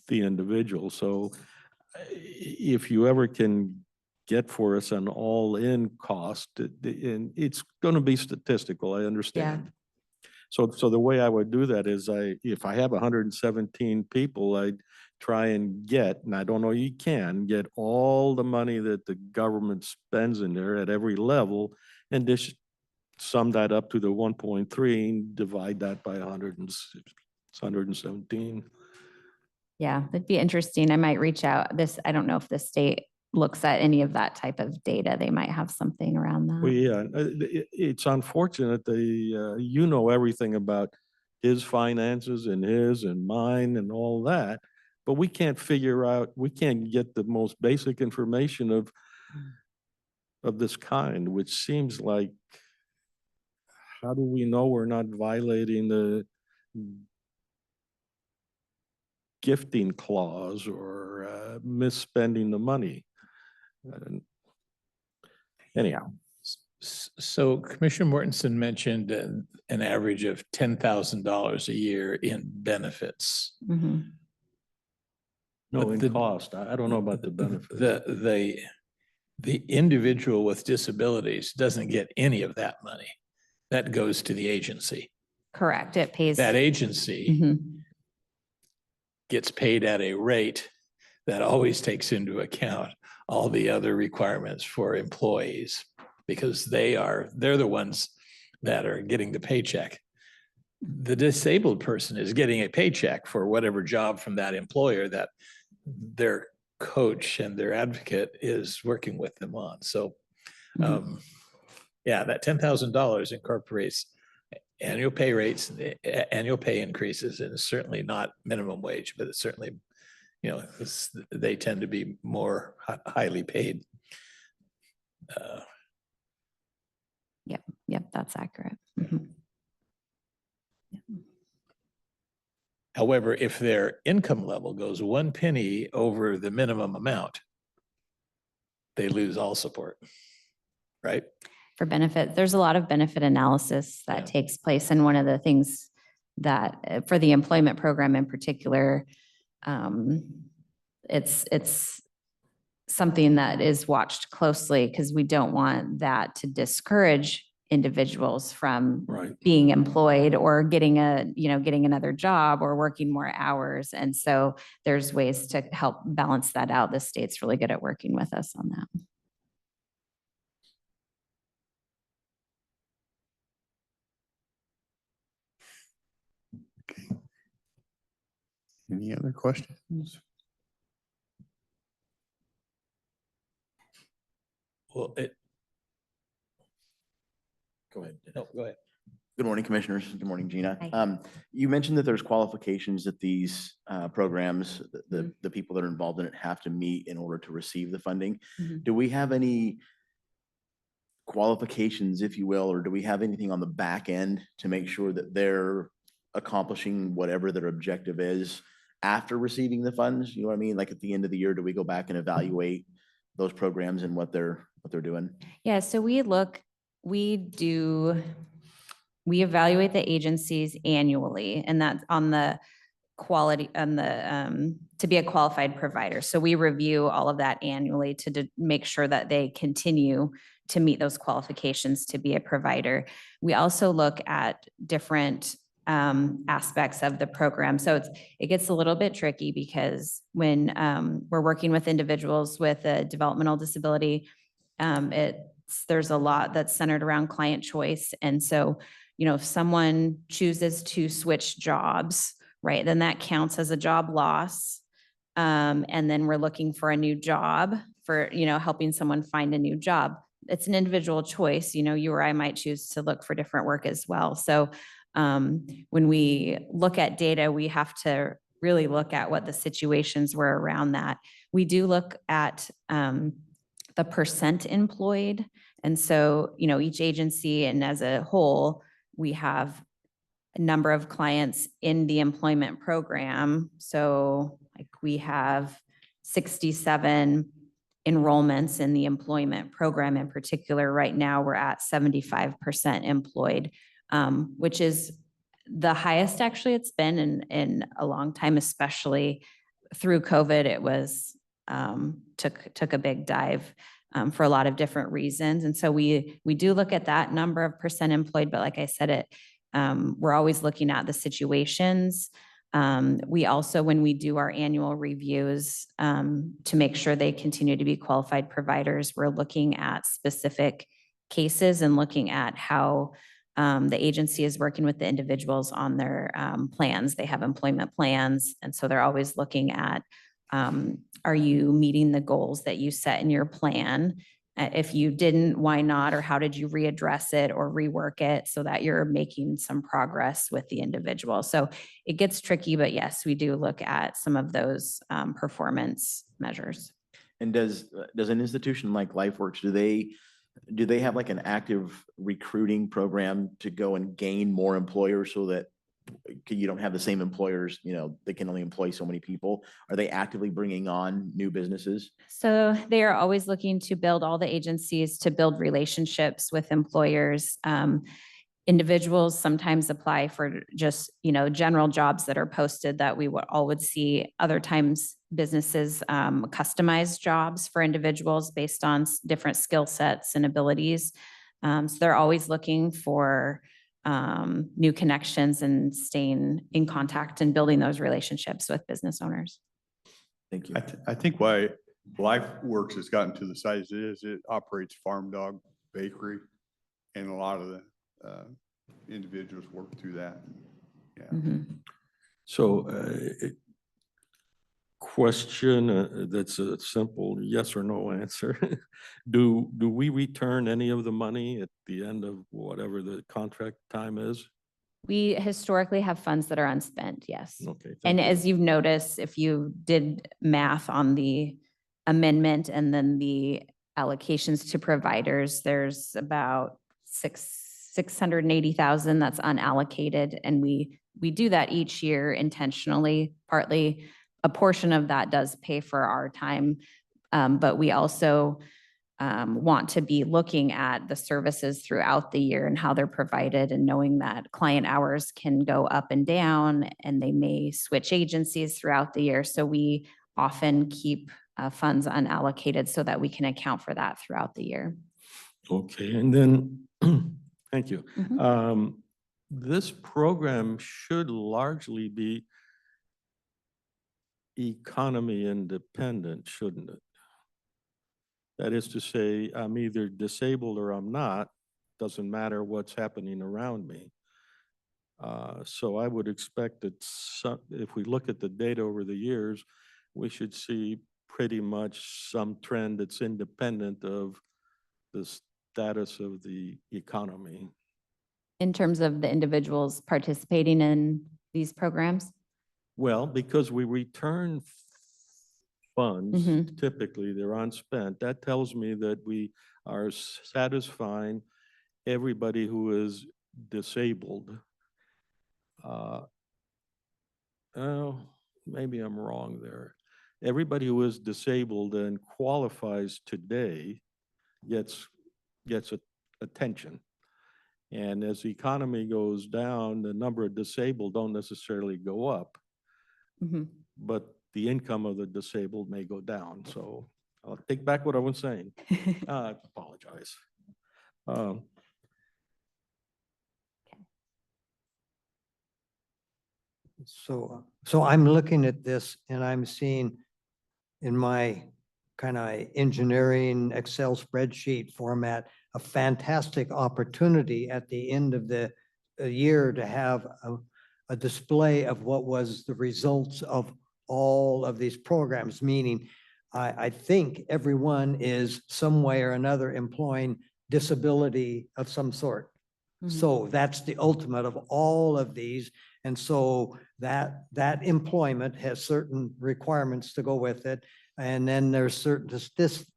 the individual. So if you ever can get for us an all-in cost, and it's going to be statistical, I understand. So the way I would do that is if I have 117 people, I'd try and get, and I don't know you can, get all the money that the government spends in there at every level and just sum that up to the 1.3 and divide that by 117. Yeah, it'd be interesting. I might reach out. I don't know if the state looks at any of that type of data. They might have something around Well, that. yeah, it's unfortunate you know everything about his finances and his and mine and all that, but we can't we can't get the most basic information of this kind, which seems like, how do we know we're not violating the gifting clause or misspending the money? Anyhow. So Commissioner Mortensen mentioned an average of $10,000 a year in benefits. Mhm. No, But in the- cost. I don't know about the benefits. The individual with disabilities doesn't get any of that money. That goes to the agency. Correct. It pays. That agency Mhm. gets paid at a rate that always takes into account all the other requirements for employees because they're the ones that are getting the paycheck. The disabled person is getting a paycheck for whatever job from that employer that their coach and their advocate is working with them on. So, yeah, that $10,000 incorporates annual pay rates, annual pay increases, and it's certainly not minimum wage, but it's certainly, they tend to be more highly paid. Yep, that's accurate. Mhm. However, if their income level goes 1 penny over the minimum amount, they lose all support, right? For benefit, there's a lot of benefit analysis that Yeah. takes place. And one of the things that for the employment program in particular, it's something that is watched closely because we don't want that to discourage individuals from Right. being employed or getting another job or working more hours. And so there's ways to help balance that out. The state's really good at working with us on that. Any other questions? Well, go ahead. No, go ahead. Good morning, Commissioners. Good morning, Gina. Hi. You mentioned that there's qualifications that these programs, the people that are involved in it have to meet in order to receive the funding. Mhm. Do we have any qualifications, if you will, or do we have anything on the back end to make sure that they're accomplishing whatever their objective is after receiving the funds? You know what I mean? Like at the end of the year, do we go back and evaluate those programs and what they're doing? Yeah, so we evaluate the agencies annually, and that's on the quality, on the, to be a qualified provider. So we review all of that annually to make sure that they continue to meet those qualifications to be a provider. We also look at different aspects of the program. So it gets a little bit tricky because when we're working with individuals with a developmental disability, there's a lot that's centered around client choice. And so, you know, if someone chooses to switch jobs, right, then that counts as a job loss. And then we're looking for a new job for, you know, helping someone find a new job. It's an individual choice. You know, you or I might choose to look for different work as well. So when we look at data, we have to really look at what the situations were around that. We do look at the percent employed. And so, you know, each agency and as a whole, we have a number of clients in the employment program. So like we have 67 enrollments in the employment program in particular. Right now, we're at 75% employed, which is the highest actually it's been in a long time, especially through COVID. It was took a big dive for a lot of different reasons. And so we do look at that number of percent employed, but like I said, we're always looking at the situations. We also, when we do our annual reviews to make sure they continue to be qualified providers, we're looking at specific cases and looking at how the agency is working with the individuals on their plans. They have employment plans. And so they're always looking at, are you meeting the goals that you set in your plan? If you didn't, why not? Or how did you readdress it or rework it so that you're making some progress with the individual? So it gets tricky, but yes, we do look at some of those performance measures. And does an institution like LifeWorks, do they have like an active recruiting program to go and gain more employers so that you don't have the same employers, you know, they can only employ so many people? Are they actively bringing on new businesses? So they are always looking to build, all the agencies to build relationships with employers. Individuals sometimes apply for just, you know, general jobs that are posted that we all would see. Other times businesses customize jobs for individuals based on different skill sets and abilities. So they're always looking for new connections and staying in contact and building those relationships with business owners. Thank you. I think why LifeWorks has gotten to the size it is, it operates Farm Dog Bakery, and a lot of the individuals work through that. Yeah. Mhm. So question that's a simple yes or no answer. Do we return any of the money at the end of whatever the contract time is? We historically have funds that are unspent, yes. Okay. And thank you. as you've noticed, if you did math on the amendment and then the allocations to providers, there's about 680,000 that's unallocated. And we do that each year intentionally. Partly a portion of that does pay for our time, but we also want to be looking at the services throughout the year and how they're provided, and knowing that client hours can go up and down and they may switch agencies throughout the year. So we often keep funds unallocated so that we can account for that throughout the year. Okay, and then, thank you. Mhm. This program should largely be economy independent, shouldn't it? That is to say, I'm either disabled or I'm not, doesn't matter what's happening around me. So I would expect that if we look at the data over the years, we should see pretty much some trend that's independent of the status of the economy. In terms of the individuals participating in these programs? Well, because we return funds, Mhm. typically they're unspent. That tells me that we are satisfying everybody who is disabled. Oh, maybe I'm wrong there. Everybody who is disabled and qualifies today gets attention. And as the economy goes down, the number of disabled don't necessarily go up, Mhm. but the income of the disabled may go down. So I'll take back what I was saying. I apologize. Um, So I'm looking at this and I'm seeing in my kind of engineering Excel spreadsheet format, a fantastic opportunity at the end of the year to have a display of what was the results of all of these programs, meaning I think everyone is some way or another employing disability of some sort. Mhm. So that's the ultimate of all of these. And so that employment has certain requirements to go with it. And then there's certain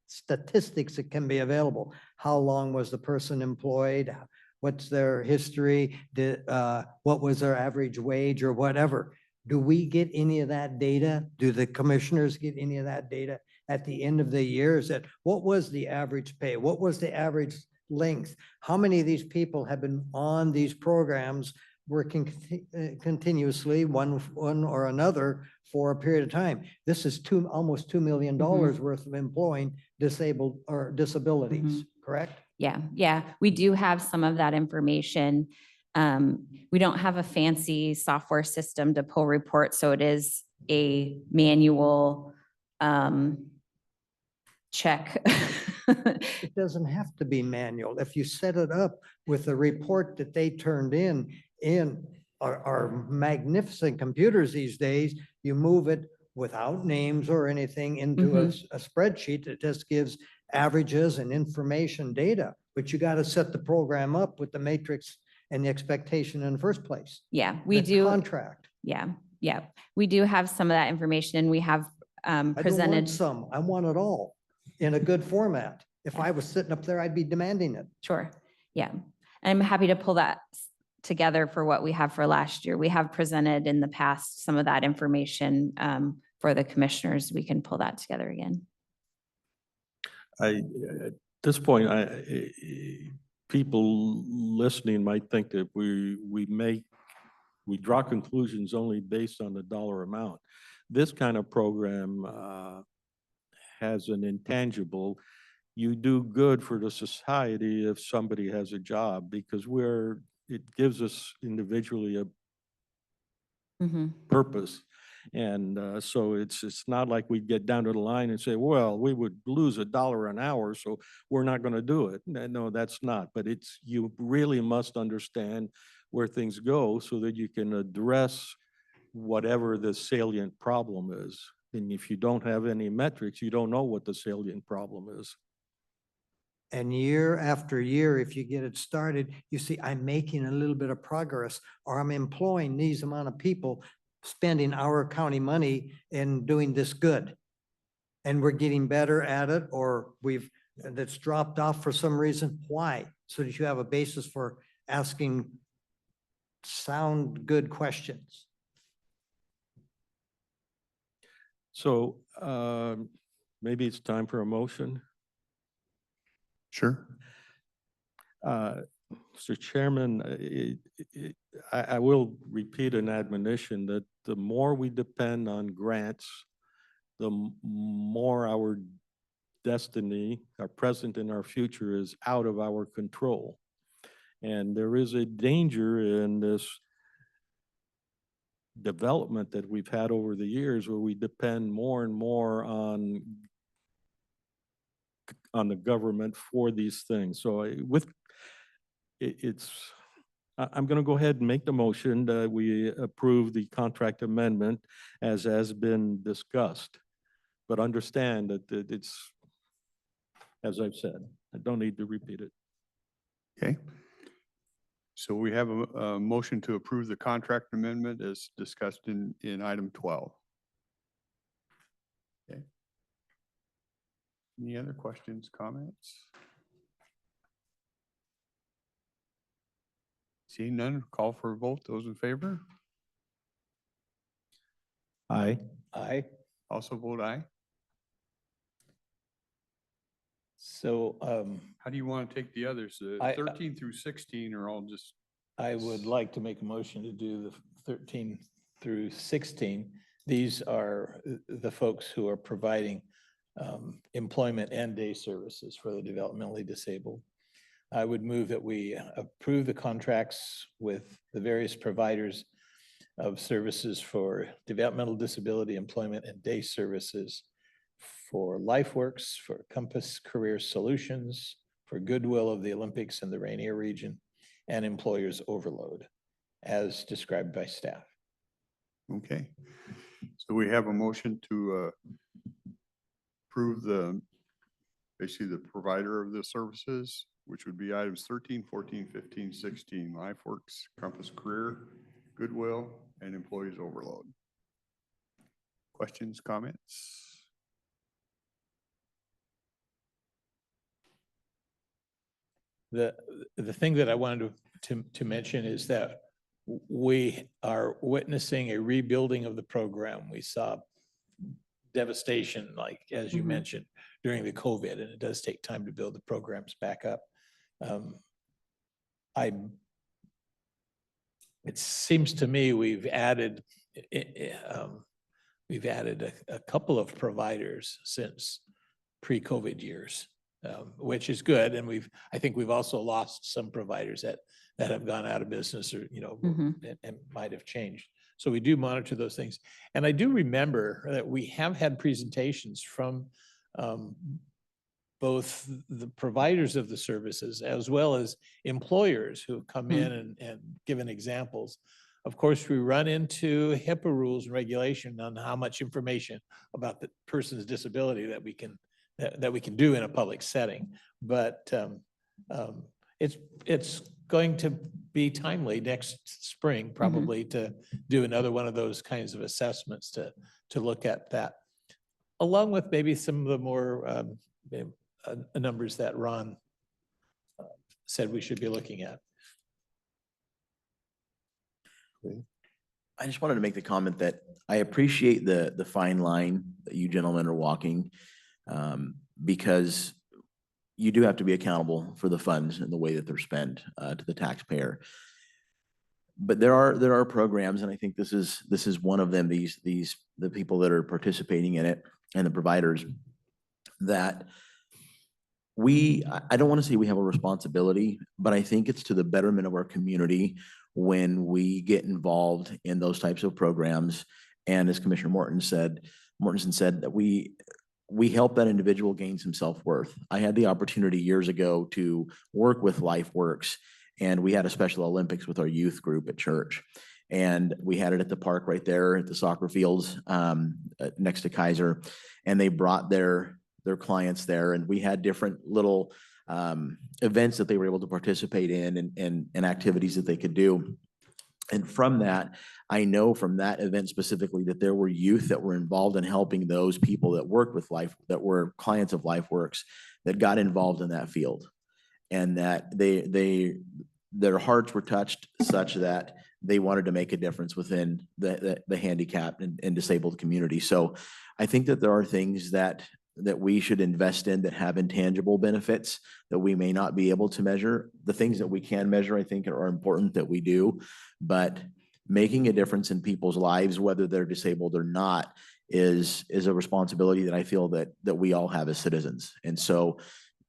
statistics that can be available. How long was the person employed? What's their history? What was their average wage or whatever? Do we get any of that data? Do the commissioners get any of that data at the end of the year? Is that what was the average pay? What was the average length? How many of these people have been on these programs working continuously, one or another for a period of time? This is almost $2 million worth of employing disabled or disabilities, correct? Yeah, we do have some of that information. We don't have a fancy software system to pull reports, so it is a manual check. It doesn't have to be manual. If you set it up with a report that they turned in our magnificent computers these days, you move it without names or anything into a spreadsheet that just gives averages and information data. But you got to set the program up with the matrix and the expectation in the first place. Yeah, we The do. contract. Yeah, we do have some of that information, and we have I don't want presented. some, I want it all in a good format. If I was sitting up there, I'd be demanding it. Sure, yeah. I'm happy to pull that together for what we have for last year. We have presented in the past some of that information for the commissioners. We can pull that together again. At this point, people listening might think that we draw conclusions only based on the dollar amount. This kind of program has an intangible. You do good for the society if somebody has a job, because it gives us individually a purpose. And so it's not like we get down to the line and say, well, we would lose $1 an hour, so we're not going to do it. No, that's not. But you really must understand where things go so that you can address whatever the salient problem is. And if you don't have any metrics, you don't know what the salient problem is. And year after year, if you get it started, you see, I'm making a little bit of progress, or I'm employing these amount of people, spending our county money and doing this good. And we're getting better at it, or that's dropped off for some reason. Why? So that you have a basis for asking sound, good questions. So maybe it's time for a motion. Sure. Mr. Chairman, I will repeat an admonition that the more we depend on grants, the more our destiny, our present and our future is out of our control. And there is a danger in this development that we've had over the years where we depend more and more on the government for these things. So I'm going to go ahead and make the motion that we approve the contract amendment as has been discussed. But understand that it's, as I've said, I don't need to repeat it. Okay. So we have a motion to approve the contract amendment as discussed in item 12. Okay. Any other questions, comments? Seeing none, call for a vote. Those in favor? Aye. Aye. Also vote aye. So How do you want to take the others? I- 13 through 16 are all just, I would like to make a motion to do the 13 through 16. These are the folks who are providing employment and day services for the developmentally disabled. I would move that we approve the contracts with the various providers of services for developmental disability, employment, and day services for LifeWorks, for Compass Career Solutions, for Goodwill of the Olympics and the Rainier region, and Employers Overload, as described by staff. okay. So we have a motion to approve basically the provider of the services, which would be items 13, 14, 15, 16, LifeWorks, Compass Career, Goodwill, and Employees Overload. Questions, comments? The thing that I wanted to mention is that we are witnessing a rebuilding of the program. We saw devastation, like, as you Mhm. mentioned, during the COVID, and it does take time to build the programs back up. It seems to me we've added a couple of providers since pre-COVID years, which is good. And I think we've also lost some providers that have gone out of business or, Mhm. and might have changed. So we do monitor those things. And I do remember that we have had presentations from both the providers of the services as well as employers who have come in and given examples. Of course, we run into HIPAA rules and regulation on how much information about the person's disability that we can do in a public setting. But it's going to be timely next spring, probably, to do another one of those kinds of assessments to look at that, along with maybe some of the more numbers that Ron said we should be looking at. I just wanted to make the comment that I appreciate the fine line that you gentlemen are walking, because you do have to be accountable for the funds and the way that they're spent to the taxpayer. But there are programs, and I think this is one of them. The people that are participating in it and the providers that I don't want to say we have a responsibility, but I think it's to the betterment of our community when we get involved in those types of programs. And as Commissioner Mortensen said, that we help that individual gain some self-worth. I had the opportunity years ago to work with LifeWorks, and we had a Special Olympics with our youth group at church. And we had it at the park right there at the soccer fields next to Kaiser. And they brought their clients there, and we had different little events that they were able to participate in and activities that they could do. And from that, I know from that event specifically that there were youth that were involved in helping those people that worked with that were clients of LifeWorks, that got involved in that field, and that their hearts were touched such that they wanted to make a difference within the handicapped and disabled community. So I think that there are things that we should invest in that have intangible benefits that we may not be able to measure. The things that we can measure, I think, are important that we do, but making a difference in people's lives, whether they're disabled or not, is a responsibility that I feel that we all have as citizens. And so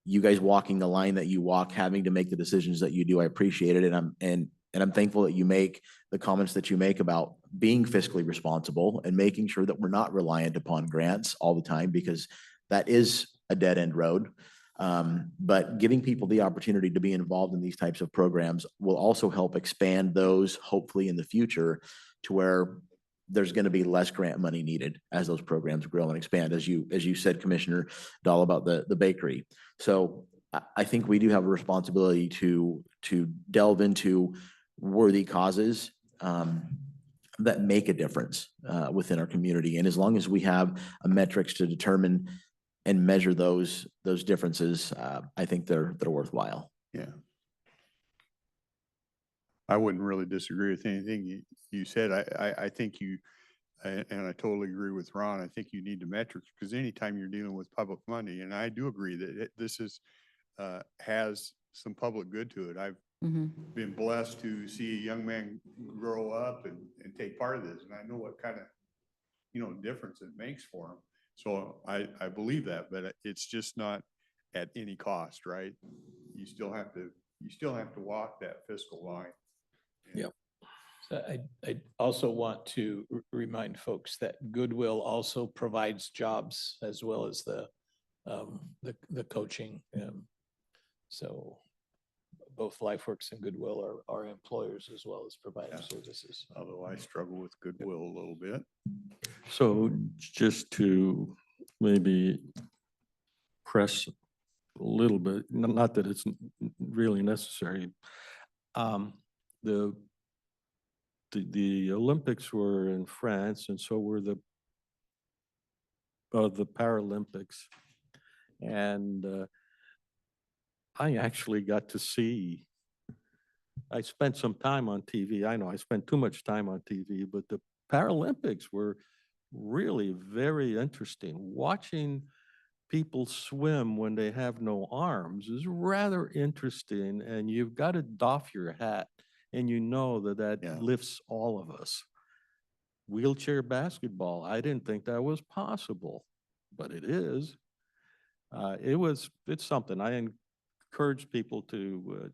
you guys walking the line that you walk, having to make the decisions that you do, I appreciate it. And I'm thankful that you make the comments that you make about being fiscally responsible and making sure that we're not reliant upon grants all the time, because that is a dead end road. But giving people the opportunity to be involved in these types of programs will also help expand those, hopefully in the future, to where there's going to be less grant money needed as those programs grow and expand, as you said, Commissioner Dahl, about the bakery. So I think we do have a responsibility to delve into worthy causes that make a difference within our community. And as long as we have metrics to determine and measure those differences, I think they're worthwhile. Yeah. I wouldn't really disagree with anything you said. I think and I totally agree with Ron. I think you need the metrics because anytime you're dealing with public money, and I do agree that this has some public good to it. I've Mhm. been blessed to see a young man grow up and take part of this, and I know what kind of, difference it makes for him. So I believe that, but it's just not at any cost, right? You still have to walk that fiscal line. Yep. So I also want to remind folks that Goodwill also provides jobs as well as the coaching. So both LifeWorks and Goodwill are employers as well as providing services. Although I struggle with Goodwill a little bit. So just to maybe press a little bit, not that it's really necessary. The Olympics were in France and so were the Paralympics. And I actually got to see, I spent some time on TV. I know I spent too much time on TV, but the Paralympics were really very interesting. Watching people swim when they have no arms is rather interesting, and you've got to doff your hat, and you know that Yeah. lifts all of us. Wheelchair basketball, I didn't think that was possible, but it is. It's something. I encourage people to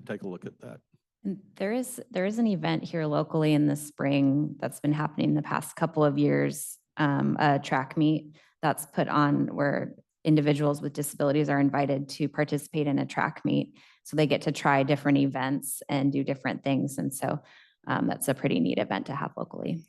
take a look at that. And there is an event here locally in the spring that's been happening the past couple of years, a track meet that's put on where individuals with disabilities are invited to participate in a track meet. So they get to try different events and do different things. And so that's a pretty neat event to have locally.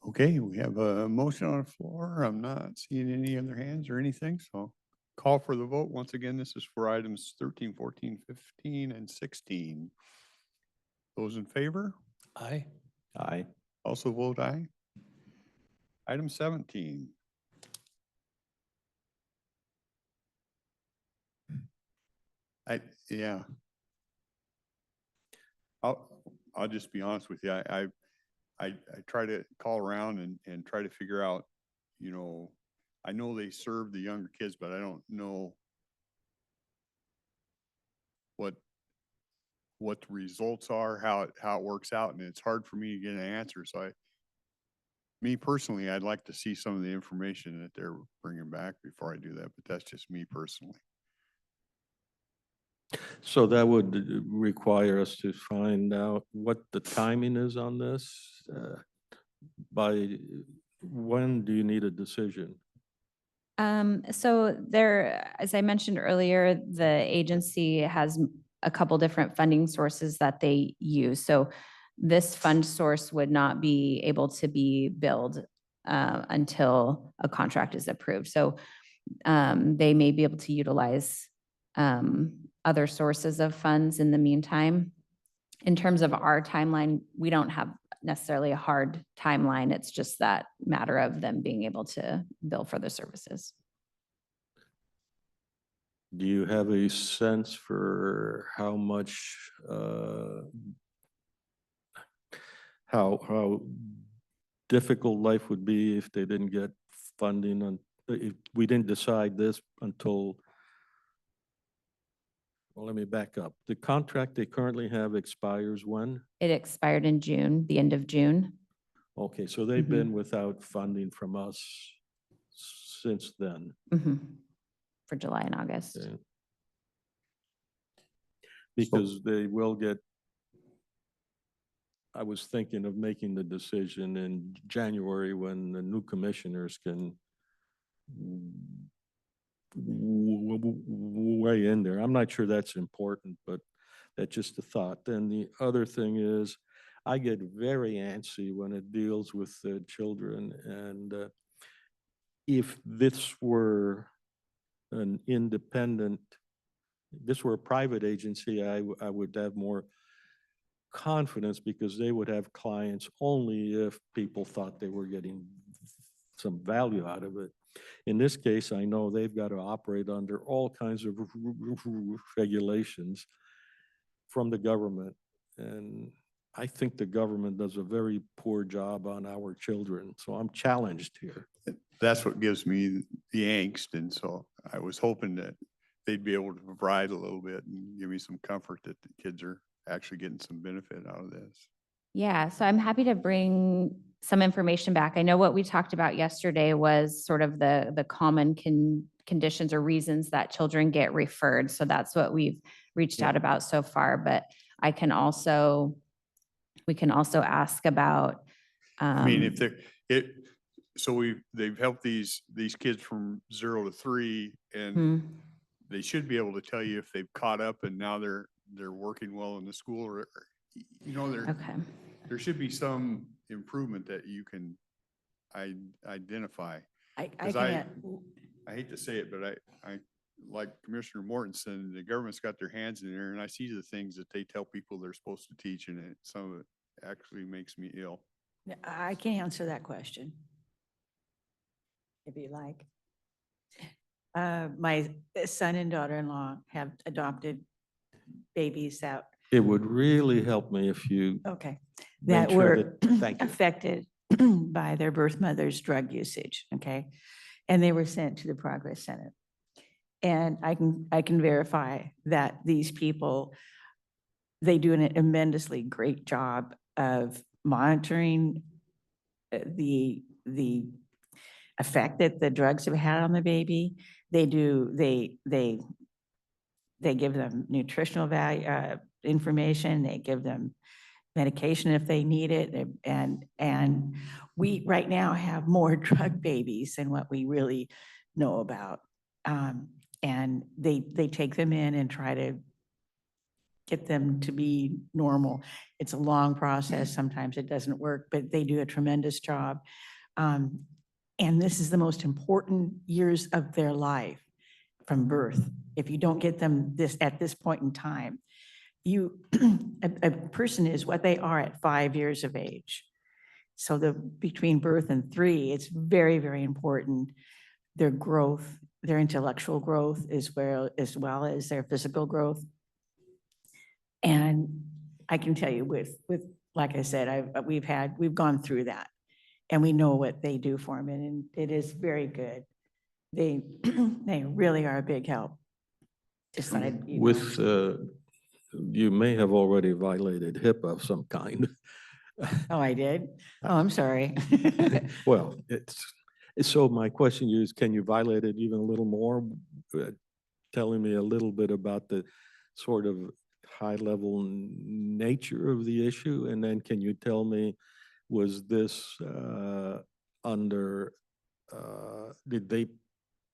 Okay, we have a motion on the floor. I'm not seeing any other hands or anything, so call for the vote. Once again, this is for items 13, 14, 15, and 16. Those in favor? Aye. Aye. Also vote aye. Item 17. Yeah. I'll just be honest with you. I try to call around and try to figure out, I know they serve the younger kids, but I don't know what the results are, how it works out, and it's hard for me to get an answer. So me personally, I'd like to see some of the information that they're bringing back before I do that, but that's just me personally. So that would require us to find out what the timing is on this. By when do you need a decision? So there, as I mentioned earlier, the agency has a couple different funding sources that they use. So this fund source would not be able to be billed until a contract is approved. So they may be able to utilize other sources of funds in the meantime. In terms of our timeline, we don't have necessarily a hard timeline. It's just that matter of them being able to bill for the services. Do you have a sense for how much, how difficult life would be if they didn't get funding on, if we didn't decide this until, well, let me back up. The contract they currently have expires when? It expired in June, the end of June. Okay, so they've been without funding from us since then. For July and August. Okay. Because they will get, I was thinking of making the decision in January when the new commissioners can weigh in there. I'm not sure that's important, but that's just a thought. Then the other thing is, I get very antsy when it deals with children, and if this were an independent, this were a private agency, I would have more confidence because they would have clients only if people thought they were getting some value out of it. In this case, I know they've got to operate under all kinds of regulations from the government. And I think the government does a very poor job on our children. So I'm challenged here. That's what gives me the angst. And so I was hoping that they'd be able to provide a little bit and give me some comfort that the kids are actually getting some benefit out of this. Yeah, so I'm happy to bring some information back. I know what we talked about yesterday was sort of the common conditions or reasons that children get referred. So that's what we've reached out about so far, but we can also ask about. I mean, if they've helped these kids from 0 to 3 and Hmm. they should be able to tell you if they've caught up and now they're working well in the school or, Okay. there should be some improvement that you can identify. I 'Cause can't, I hate to say it, but I, like Commissioner Mortensen, the government's got their hands in there and I see the things that they tell people they're supposed to teach and some of it actually makes me ill. I can answer that question. If you like. My son and daughter-in-law have adopted babies that, It would really help me if you okay, made that sure were that, thank you. affected by their birth mother's drug usage, okay? And they were sent to the Progress Center. And I can verify that these people, they do an tremendously great job of monitoring the effect that the drugs have had on the baby. They give them nutritional value, information, they give them medication if they need it. And we right now have more drug babies than what we really know about. And they take them in and try to get them to be normal. It's a long process. Sometimes it doesn't work, but they do a tremendous job. And this is the most important years of their life from birth. If you don't get them at this point in time, a person is what they are at 5 years of age. So between birth and 3, it's very, very important. Their growth, their intellectual growth as well as their physical growth. And I can tell you with like I said, we've gone through that and we know what they do for them and it is very good. They really are a big help. Just thought I'd, With, you may have already violated HIPAA of some kind. Oh, I did? Oh, I'm sorry. Well, so my question is, can you violate it even a little more? Telling me a little bit about the sort of high-level nature of the issue, and then can you tell me, was this under,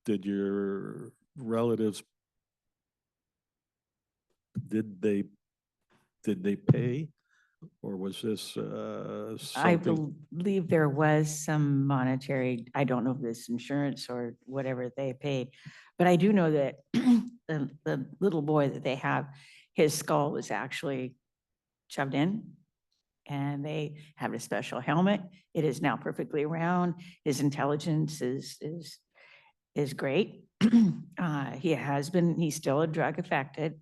did your relatives, did they pay? Or was this I something? believe there was some monetary, I don't know if this insurance or whatever they paid, but I do know that the little boy that they have, his skull was actually shoved in and they have a special helmet. It is now perfectly round. His intelligence is great. He's still a drug affected.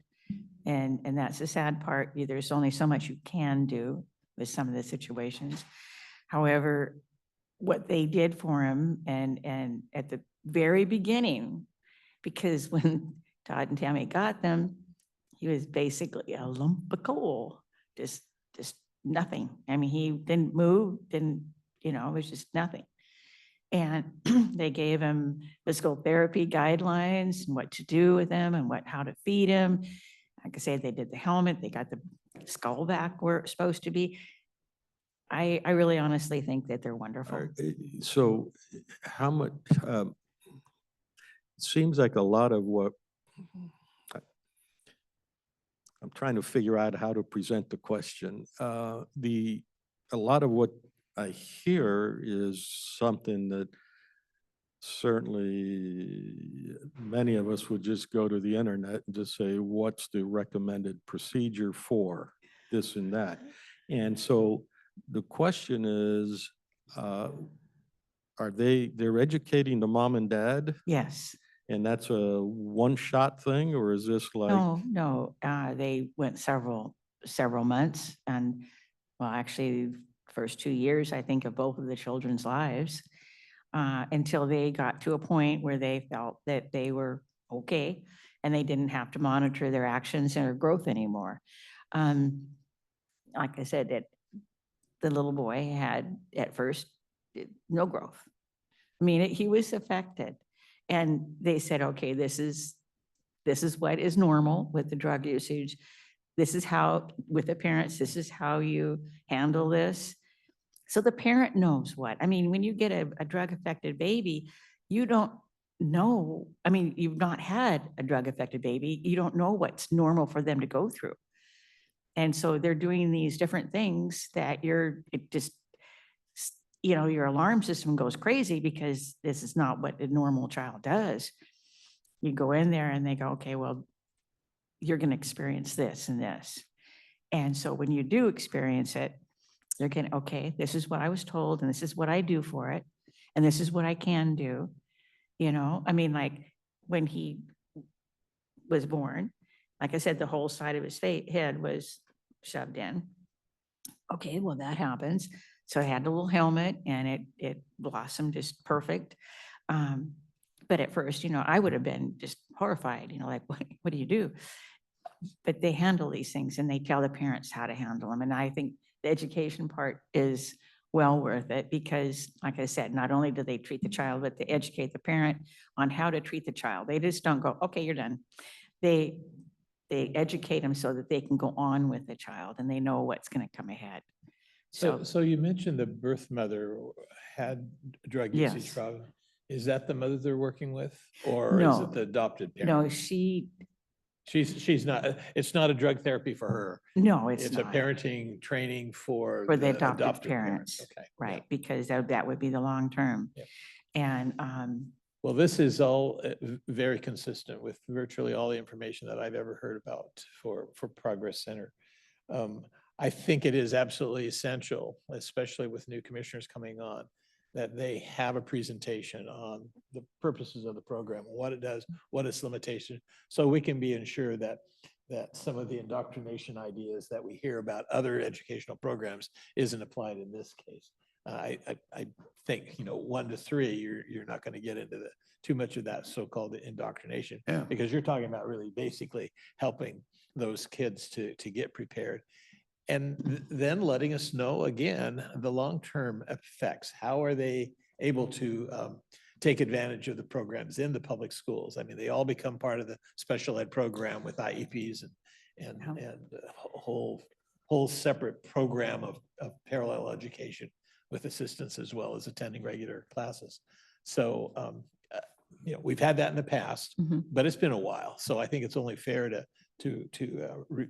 And that's the sad part. There's only so much you can do with some of the situations. However, what they did for him and at the very beginning, because when Todd and Tammy got them, he was basically a lump of coal, just nothing. I mean, he didn't move, it was just nothing. And they gave him physical therapy guidelines and what to do with him and how to feed him. Like I say, they did the helmet, they got the skull back where it's supposed to be. I really honestly think that they're wonderful. So how much, it seems like a lot of what, I'm trying to figure out how to present the question. A lot of what I hear is something that certainly many of us would just go to the internet and just say, what's the recommended procedure for this and that? And so the question is, they're educating the mom and dad? Yes. And that's a one-shot thing, or is this like? No, they went several months and, well, actually, first 2 years, I think, of both of the children's lives, until they got to a point where they felt that they were okay and they didn't have to monitor their actions and their growth anymore. Like I said, that the little boy had at first no growth. I mean, he was affected. And they said, okay, this is what is normal with the drug usage. This is how, with the parents, this is how you handle this. So the parent knows what. I mean, when you get a drug-affected baby, you don't know, I mean, you've not had a drug-affected baby. You don't know what's normal for them to go through. And so they're doing these different things that it just, you know, your alarm system goes crazy because this is not what a normal child does. You go in there and they go, okay, well, you're going to experience this and this. And so when you do experience it, you're going, okay, this is what I was told and this is what I do for it. And this is what I can do. You know, I mean, like when he was born, like I said, the whole side of his head was shoved in. Okay, well, that happens. So I had the little helmet and it blossomed just perfect. But at first, you know, I would have been just horrified, you know, like, what do you do? But they handle these things and they tell the parents how to handle them. And I think the education part is well worth it because, like I said, not only do they treat the child, but they educate the parent on how to treat the child. They just don't go, okay, you're done. They educate them so that they can go on with the child and they know what's going to come ahead. So you mentioned the birth mother had drug usage Yes. problem. Is that the mother they're working with, or is No. it the adopted parent? No, She's not, it's not a drug therapy for her. no, It's it's a not. parenting training for For the the adopted adopted parents, parents. Okay. right, because that would be the long term. Yep. And, Well, this is all very consistent with virtually all the information that I've ever heard about for Progress Center. I think it is absolutely essential, especially with new commissioners coming on, that they have a presentation on the purposes of the program, what it does, what its limitation, so we can be ensured that some of the indoctrination ideas that we hear about other educational programs isn't applied in this case. I think, 1 to 3, you're not going to get into too much of that so-called indoctrination. Yeah. Because you're talking about really basically helping those kids to get prepared. And then letting us know again, the long-term effects. How are they able to take advantage of the programs in the public schools? I mean, they all become part of the special ed program with IEPs and a whole separate program of parallel education with assistance as well as attending regular classes. So, we've had that in the past, but it's been a while. So I think it's only fair to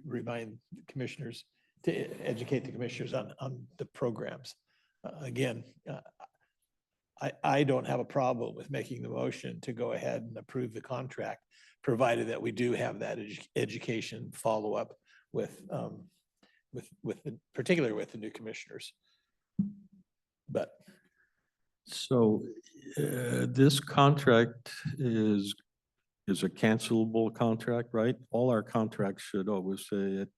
remind commissioners, to educate the commissioners on the programs. Again, I don't have a problem with making the motion to go ahead and approve the contract, provided that we do have that education follow-up particularly with the new commissioners. But So this contract is a cancelable contract, right? All our contracts should always say it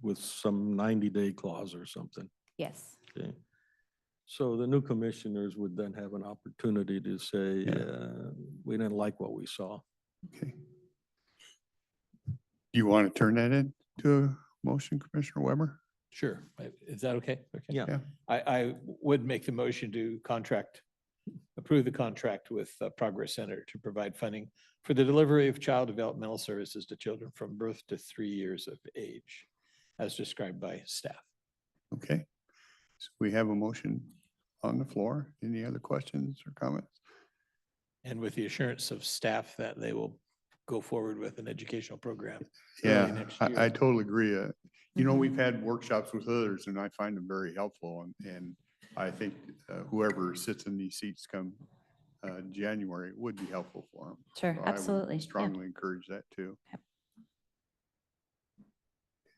with some 90-day clause or something. Yes. Okay. So the new commissioners would then have an opportunity to say, we didn't like what we saw. Okay. Do you want to turn that into a motion, Commissioner Weber? sure, is that okay? Okay. Yeah. I would make the motion to approve the contract with Progress Center to provide funding for the delivery of child developmental services to children from birth to 3 years of age, as described by staff. Okay. So we have a motion on the floor. Any other questions or comments? And with the assurance of staff that they will go forward with an educational program early Yeah, next I year. totally agree. We've had workshops with others and I find them very helpful and I think whoever sits in these seats come January would be helpful for them. Sure, So I would absolutely. Yeah. strongly encourage that too. Yep.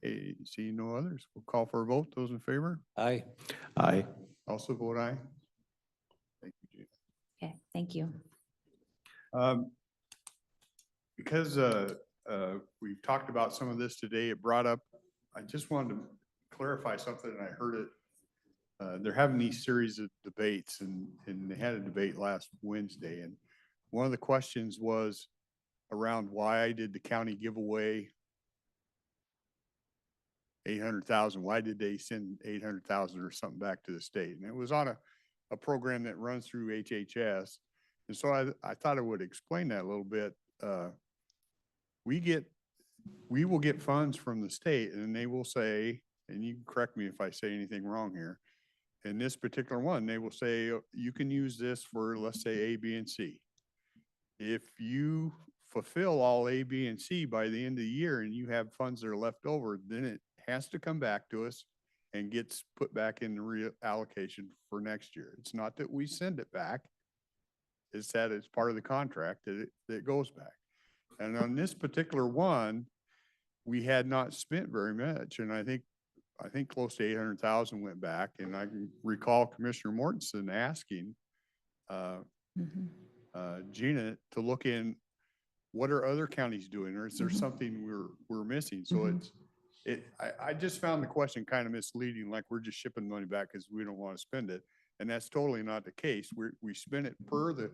Hey, see no others. We'll call for a vote. Those in favor? Aye. Aye. Also vote aye. Thank you, Gina. Okay, thank you. Because we've talked about some of this today, it brought up, I just wanted to clarify something, and I heard it. They're having these series of debates, and they had a debate last Wednesday, and one of the questions was around why did the county give away 800,000? Why did they send 800,000 or something back to the state? And it was on a program that runs through HHS. And so I thought I would explain that a little bit. We will get funds from the state, and they will say, and you can correct me if I say anything wrong here. In this particular one, they will say, you can use this for, let's say, A, B, and C. If you fulfill all A, B, and C by the end of the year and you have funds that are left over, then it has to come back to us and gets put back in the reallocation for next year. It's not that we send it back. It's that it's part of the contract that it goes back. And on this particular one, we had not spent very much. And I think close to 800,000 went back. And I can recall Commissioner Mortensen asking Mhm. Gina to look in, what are other counties doing? Or is there something we're missing? So I just found the question kind of misleading, like we're just shipping money back because we don't want to spend it. And that's totally not the case. We spent it per the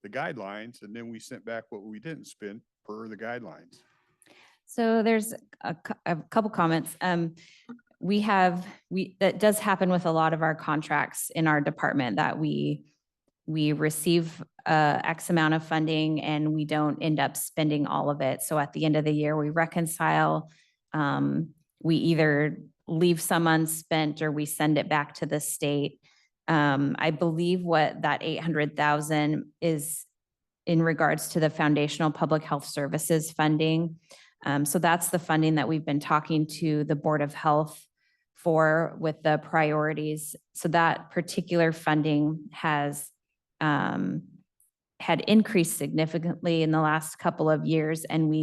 guidelines, and then we sent back what we didn't spend per the guidelines. So there's a couple comments. That does happen with a lot of our contracts in our department, that we receive X amount of funding and we don't end up spending all of it. So at the end of the year, we reconcile. We either leave some unspent or we send it back to the state. I believe what that 800,000 is in regards to the foundational public health services funding. So that's the funding that we've been talking to the Board of Health for with the priorities. So that particular funding has had increased significantly in the last couple of years. And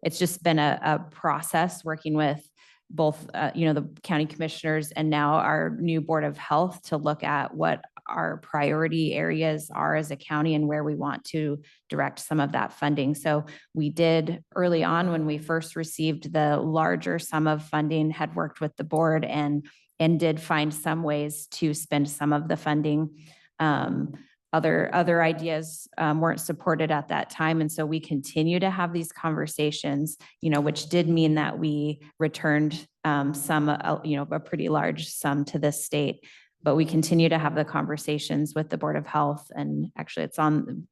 it's just been a process working with both, the county commissioners and now our new Board of Health to look at what our priority areas are as a county and where we want to direct some of that funding. So we did early on, when we first received the larger sum of funding, had worked with the board and did find some ways to spend some of the funding. Other ideas weren't supported at that time. And so we continue to have these conversations, which did mean that we returned a pretty large sum to the state. But we continue to have the conversations with the Board of Health. And actually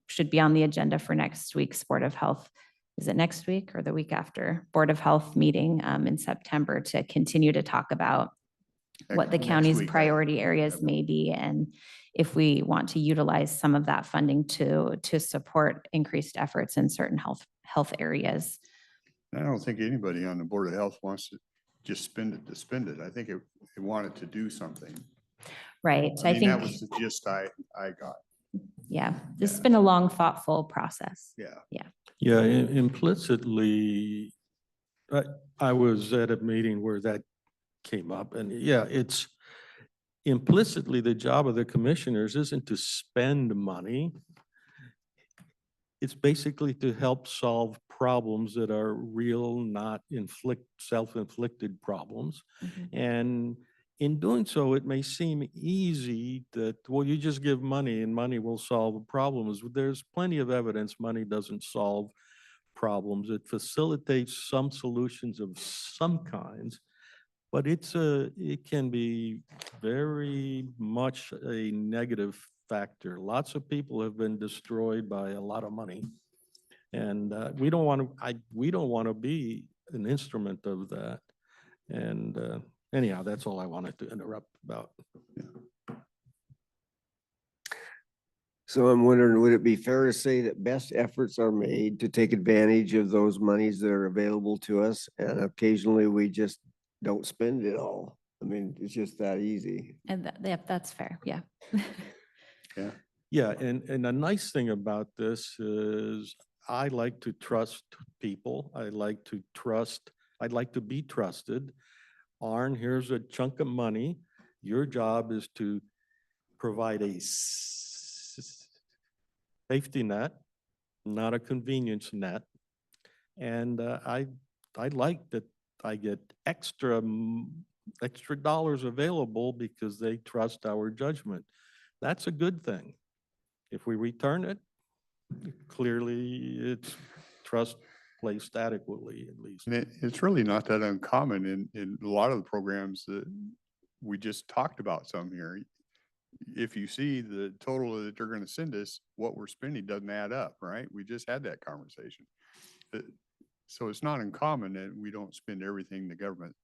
should be on the agenda for next week's Board of Health. Is it next week or the week after? Board of Health meeting in September to continue to talk about what the Next county's week, priority areas may be, and if we want to utilize some of that funding to support increased efforts in certain health areas. I don't think anybody on the Board of Health wants to just spend it to spend it. I think they wanted to do something. Right. I mean, that think, was the gist I got. yeah, this has been a long, thoughtful process. Yeah. Yeah, implicitly, I was at a meeting where that came up, and yeah, it's implicitly the job of the commissioners isn't to spend money. It's basically to help solve problems that are real, not self-inflicted problems. And in doing so, it may seem easy that, well, you just give money and money will solve problems. There's plenty of evidence money doesn't solve problems. It facilitates some solutions of some kinds, but it can be very much a negative factor. Lots of people have been destroyed by a lot of money. And we don't want to be an instrument of that. And anyhow, that's all I wanted to interrupt about. So I'm wondering, would it be fair to say that best efforts are made to take advantage of those monies that are available to us, and occasionally we just don't spend it all? I mean, it's just that easy. And that's fair. Yeah. Yeah, and a nice thing about this is I like to trust people. I'd like to be trusted. Arn, here's a chunk of money. Your job is to provide a safety net, not a convenience net. And I like that I get extra dollars available because they trust our judgment. That's a good thing. If we return it, clearly it's trust placed adequately, at least. And it's really not that uncommon in a lot of the programs that we just talked about some here. If you see the total that they're going to send us, what we're spending doesn't add up, right? We just had that conversation. So it's not uncommon that we don't spend everything the government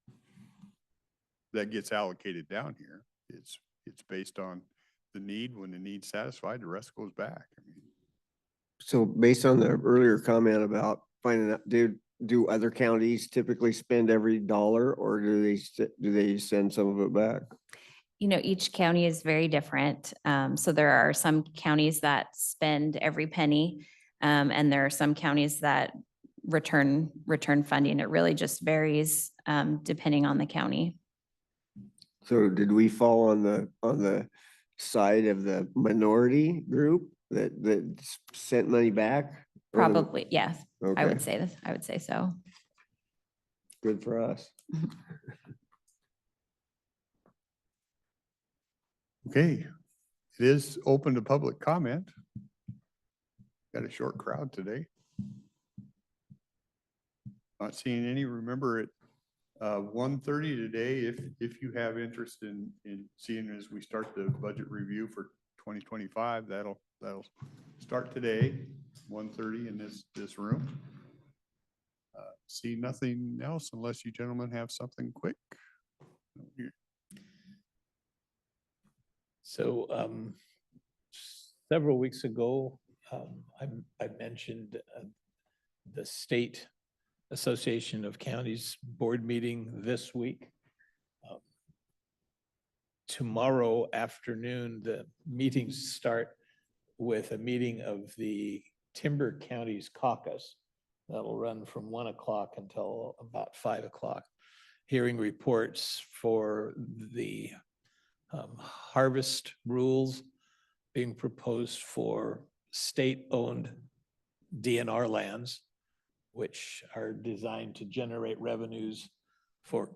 that gets allocated down here. It's based on the need. When the need's satisfied, the rest goes back. I mean, So based on the earlier comment about finding out, do other counties typically spend every dollar, or do they send some of it back? You know, each county is very different. So there are some counties that spend every penny, and there are some counties that return funding. It really just varies depending on the county. So did we fall on the side of the minority group that sent money back? Or the- Probably, yes. I Okay, would say this. I would say so. good for us. okay, it is open to public comment. Got a short crowd today. Not seeing any. Remember at 1:30 today, if you have interest in seeing as we start the budget review for 2025, that'll start today, 1:30 in this room. See nothing else unless you gentlemen have something quick. So several weeks ago, I mentioned the State Association of Counties board meeting this week. Tomorrow afternoon, the meetings start with a meeting of the Timber Counties Caucus. That'll run from 1 o'clock until about 5 o'clock. Hearing reports for the harvest rules being proposed for state-owned DNR lands, which are designed to generate revenues for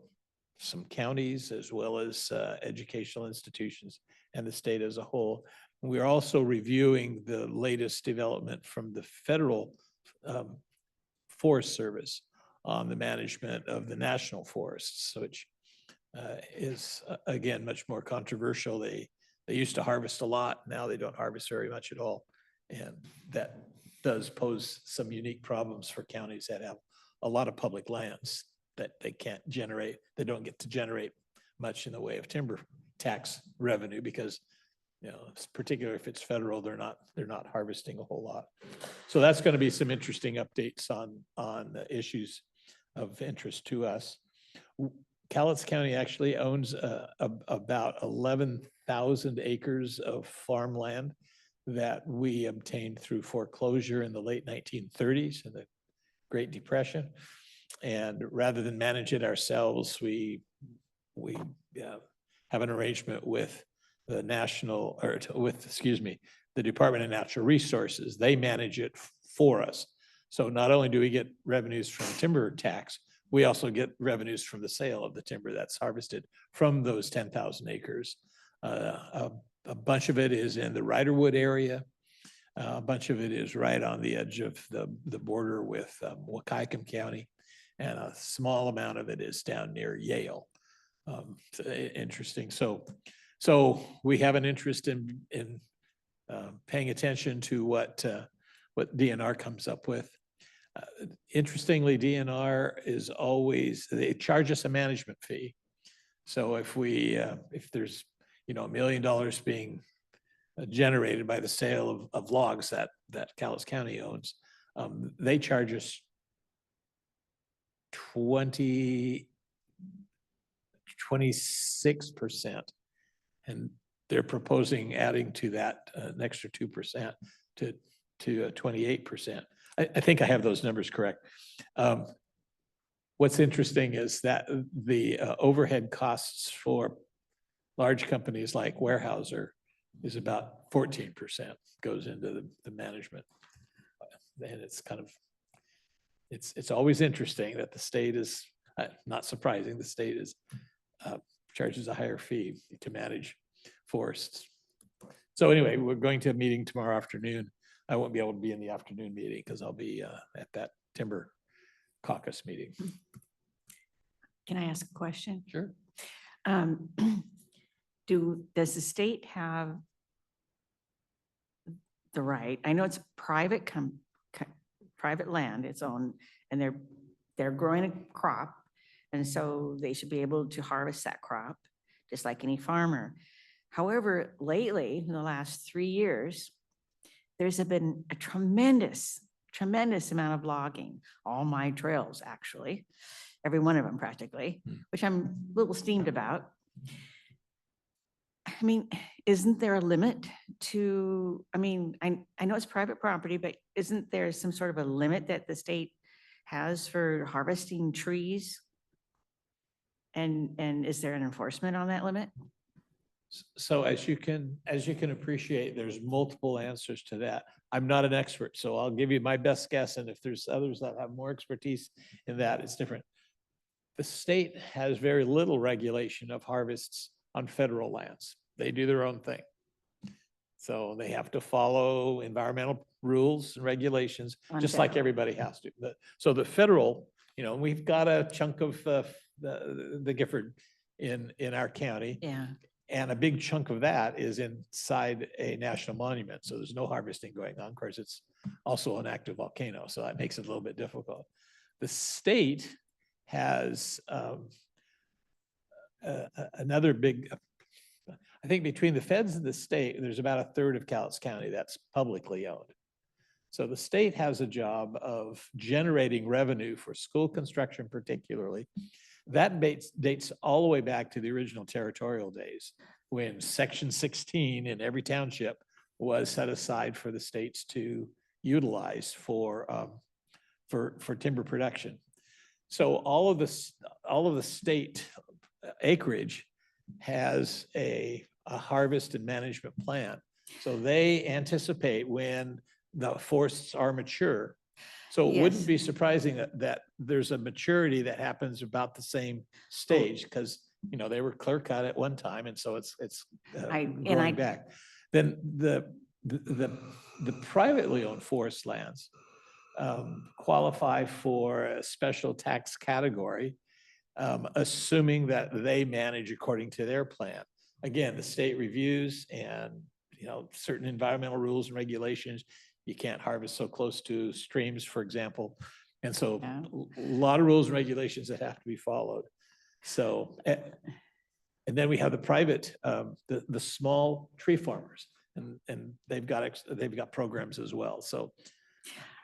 some counties as well as educational institutions and the state as a whole. We're also reviewing the latest development from the federal Forest Service on the management of the national forests, which is again much more controversial. They used to harvest a lot. Now they don't harvest very much at all, and that does pose some unique problems for counties that have a lot of public lands that they can't generate. They don't get to generate much in the way of timber tax revenue because, you know, particularly if it's federal, they're not harvesting a whole lot. So that's going to be some interesting updates on the issues of interest to us. Cowlitz County actually owns about 11,000 acres of farmland that we obtained through foreclosure in the late 1930s and the Great Depression. And rather than manage it ourselves, we have an arrangement with the the Department of Natural Resources. They manage it for us. So not only do we get revenues from timber tax, we also get revenues from the sale of the timber that's harvested from those 10,000 acres. A bunch of it is in the Riderwood area. A bunch of it is right on the edge of the border with Wahkiakum County. And a small amount of it is down near Yale. Interesting. So we have an interest in paying attention to what DNR comes up with. Interestingly, DNR is always, they charge us a management fee. So if there's, $1 million being generated by the sale of logs that Cowlitz County owns, they charge us 26%, and they're proposing adding to that an extra 2% to 28%. I think I have those numbers correct. What's interesting is that the overhead costs for large companies like Weyerhaeuser is about 14% goes into the management. And it's kind of, it's always interesting that the state is, not surprising, the state is, charges a higher fee to manage forests. So anyway, we're going to a meeting tomorrow afternoon. I won't be able to be in the afternoon meeting because I'll be at that timber caucus meeting. Can I ask a question? Sure. Does the state have the right, I know it's private private land, it's owned, and they're growing a crop, and so they should be able to harvest that crop, just like any farmer. However, lately, in the last 3 years, there's been a tremendous amount of logging, all my trails, actually, every one of them practically, which I'm a little steamed about. I mean, isn't there a limit to, I mean, I know it's private property, but isn't there some sort of a limit that the state has for harvesting trees? And is there an enforcement on that limit? So as you can appreciate, there's multiple answers to that. I'm not an expert, so I'll give you my best guess. And if there's others that have more expertise in that, it's different. The state has very little regulation of harvests on federal lands. They do their own thing. So they have to follow environmental rules and regulations, On just like federal. everybody has to. So the federal, we've got a chunk of the Gifford in our county. Yeah. And a big chunk of that is inside a national monument. So there's no harvesting going on. Of course, it's also an active volcano, so that makes it a little bit difficult. The state has another big, I think between the feds and the state, there's about a third of Cowlitz County that's publicly owned. So the state has a job of generating revenue for school construction particularly. That dates all the way back to the original territorial days when Section 16 in every township was set aside for the states to utilize for timber production. So all of the state acreage has a harvest and management plan. So they anticipate when the forests are mature. So it Yes. wouldn't be surprising that there's a maturity that happens about the same stage because, they were clear cut at one time. And so it's growing back. Then the privately owned forest lands qualify for a special tax category, assuming that they manage according to their plan. Again, the state reviews and, certain environmental rules and regulations. You can't harvest so close to streams, for example. And so Yeah. a lot of rules and regulations that have to be followed. So, and then we have the private, the small tree farmers, and they've got programs as well. So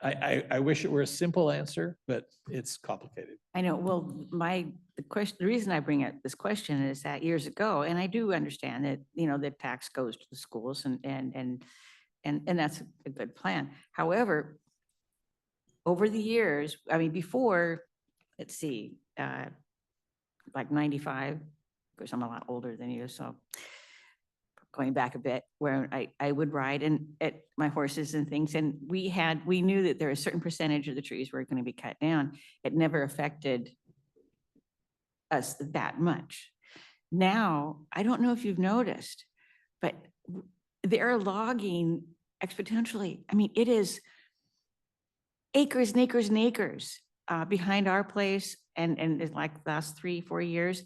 I wish it were a simple answer, but it's complicated. I know, well, the reason I bring up this question is that years ago, and I do understand that, the tax goes to the schools and that's a good plan. However, over the years, I mean, before, let's see, like 95, of course, I'm a lot older than you, so going back a bit, where I would ride at my horses and things, and we knew that there was a certain percentage of the trees were going to be cut down. It never affected us that much. Now, I don't know if you've noticed, but they're logging exponentially. I mean, it is acres and acres and acres behind our place, and it's like the last 3-4 years,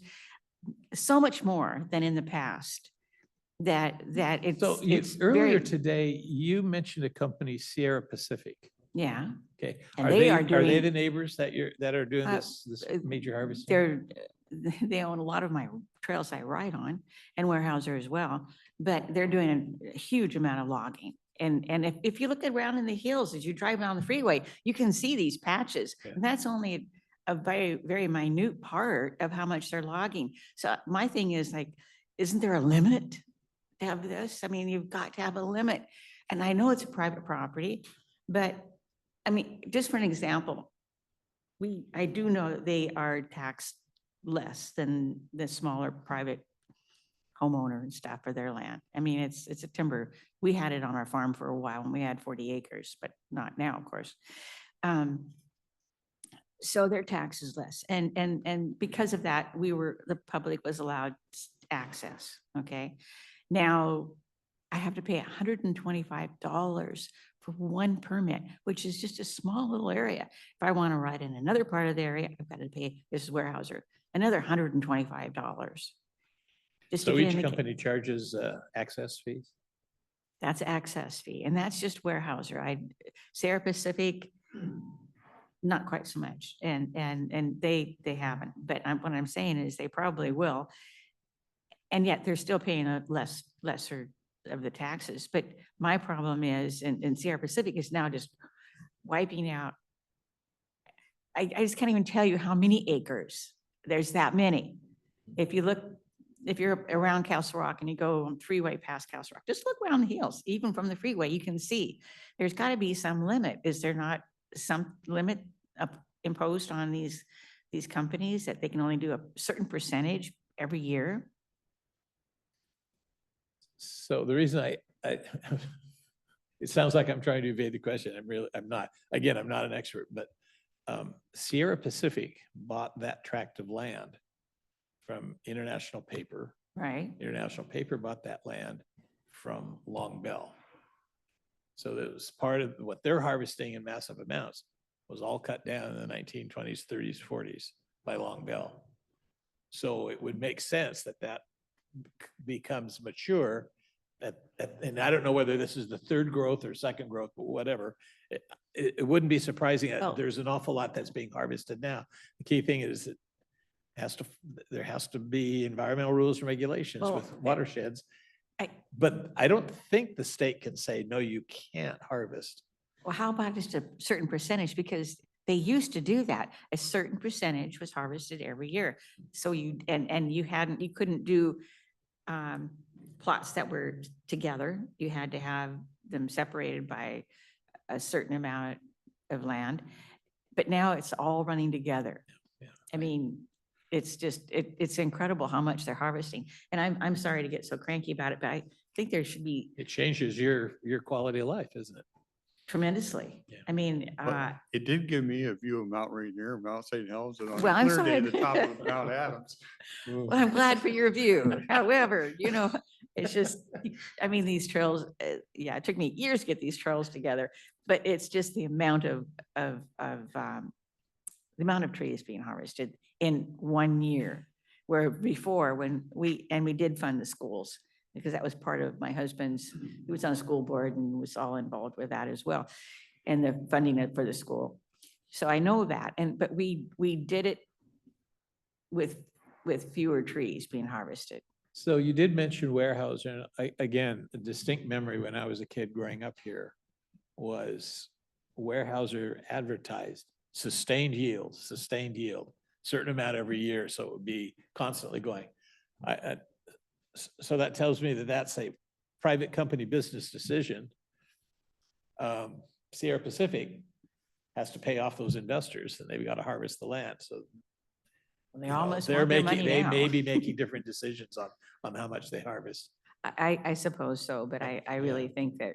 so much more than in the past. That it's So it's earlier very, today, you mentioned a company, Sierra Pacific. yeah. Okay. And Are they they are are they doing- the neighbors that are doing Uh, this major harvesting? They own a lot of my trails I ride on, and Weyerhaeuser as well, but they're doing a huge amount of logging. And if you look around in the hills, as you drive down the freeway, you can see these patches. Yeah. And that's only a very, very minute part of how much they're logging. So my thing is like, isn't there a limit to have this? I mean, you've got to have a limit. And I know it's a private property, but I mean, just for an example, I do know that they are taxed less than the smaller private homeowner and stuff for their land. I mean, it's a timber. We had it on our farm for a while and we had 40 acres, but not now, of course. So their tax is less. And because of that, the public was allowed access, okay? Now, I have to pay $125 for one permit, which is just a small little area. If I want to ride in another part of the area, I've got to pay, this is Weyerhaeuser, another $125. Just to So get in each the company charges access fees? That's access fee, and that's just Weyerhaeuser. Sierra Pacific, not quite so much, and they haven't. But what I'm saying is they probably will, and yet they're still paying a lesser of the taxes. But my problem is, and Sierra Pacific is now just wiping out. I just can't even tell you how many acres. There's that many. If you're around Castle Rock and you go on freeway past Castle Rock, just look around the hills, even from the freeway, you can see there's got to be some limit. Is there not some limit imposed on these companies that they can only do a certain percentage every year? So the reason it sounds like I'm trying to evade the question. I'm not. Again, I'm not an expert, but Sierra Pacific bought that tract of land from International Paper. Right. International Paper bought that land from Long Bell. So that was part of what they're harvesting in massive amounts was all cut down in the 1920s, 30s, 40s by Long Bell. So it would make sense that becomes mature. And I don't know whether this is the third growth or second growth, but whatever. It wouldn't be surprising that Oh. there's an awful lot that's being harvested now. The key thing is that there has to be environmental rules and regulations Well, with watersheds. I- But I don't think the state can say, no, you can't harvest. Well, how about just a certain percentage? Because they used to do that. A certain percentage was harvested every year. So you couldn't do plots that were together. You had to have them separated by a certain amount of land. But now it's all running together. Yeah. I mean, it's just, it's incredible how much they're harvesting. And I'm sorry to get so cranky about it, but I think there should be It changes your quality of life, isn't it? tremendously. Yeah. I mean, But it did give me a view of Mount Rainier, Mount St. Helens, and on Well, a I'm clear day, sorry. the top of Mount Adams. well, I'm glad for your view. However, it's just, I mean, these trails, yeah, it took me years to get these trails together, but it's just the amount of trees being harvested in 1 year. Where before, when we did fund the schools, because that was part of my husband's, he was on the school board and was all involved with that as well. And the funding it for the school. So I know that, but we did it with fewer trees being harvested. So you did mention Weyerhaeuser, and again, a distinct memory when I was a kid growing up here was Weyerhaeuser advertised sustained yield, certain amount every year, so it would be constantly going. So that tells me that that's a private company business decision. Sierra Pacific has to pay off those investors, and they've got to harvest the land, so They you know, almost they're want their making, money they now. may be making different decisions on how much they harvest. I suppose so, but I really think that,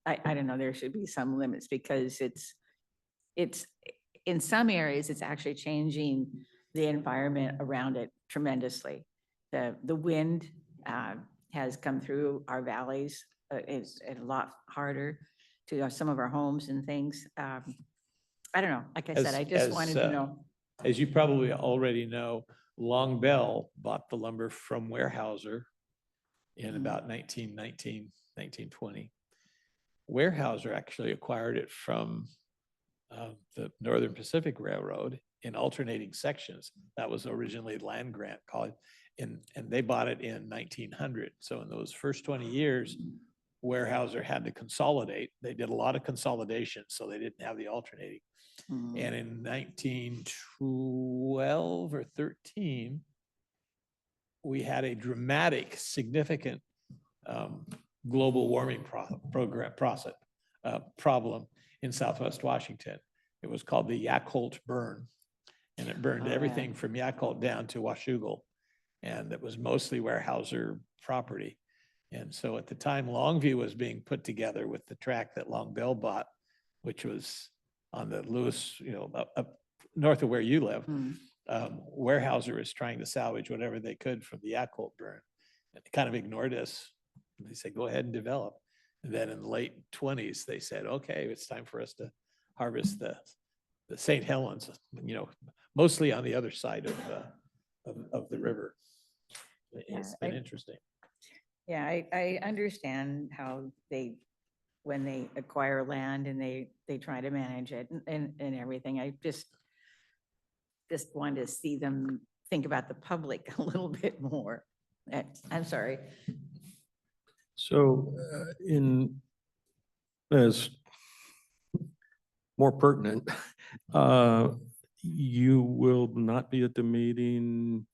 I don't know, there should be some limits because it's, in some areas, it's actually changing the environment around it tremendously. The wind has come through our valleys. It's a lot harder to some of our homes and things. I don't know, like I said, I just wanted to know. As you probably already know, Long Bell bought the lumber from Weyerhaeuser in about 1919, 1920. Weyerhaeuser actually acquired it from the Northern Pacific Railroad in alternating sections. That was originally land grant called, and they bought it in 1900. So in those first 20 years, Weyerhaeuser had to consolidate. They did a lot of consolidation, so they didn't have the alternating. Mhm. And in 1912 or 13, we had a dramatic, significant global warming problem in Southwest Washington. It was called the Yakult burn, and it burned Oh, yeah. everything from Yakult down to Washougal. and it was mostly Weyerhaeuser property. And so at the time, Longview was being put together with the tract that Long Bell bought, which was on the Lewis, up north of where you live. Hmm. Weyerhaeuser is trying to salvage whatever they could from the Yakult burn. And they kind of ignored us. They said, go ahead and develop. And then in the late 20s, they said, okay, it's time for us to harvest the St. Helens, mostly on the other side of the river. It's been interesting. Yeah, I understand how when they acquire land and they try to manage it and everything. I just want to see them think about the public a little bit more. I'm sorry. So as more pertinent, you will not be at the meeting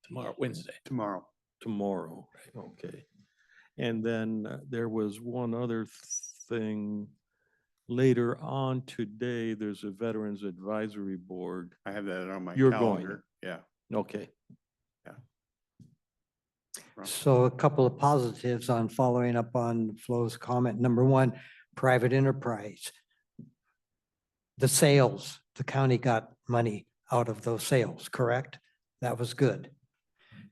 Tomorrow, Wednesday. Tomorrow. Okay. And then there was one other thing. Later on today, there's a Veterans Advisory Board. I have that on my You're going. calendar. Yeah. Okay. So a couple of positives on following up on Flo's comment. Number one, private enterprise. The sales, the county got money out of those sales, correct? That was good.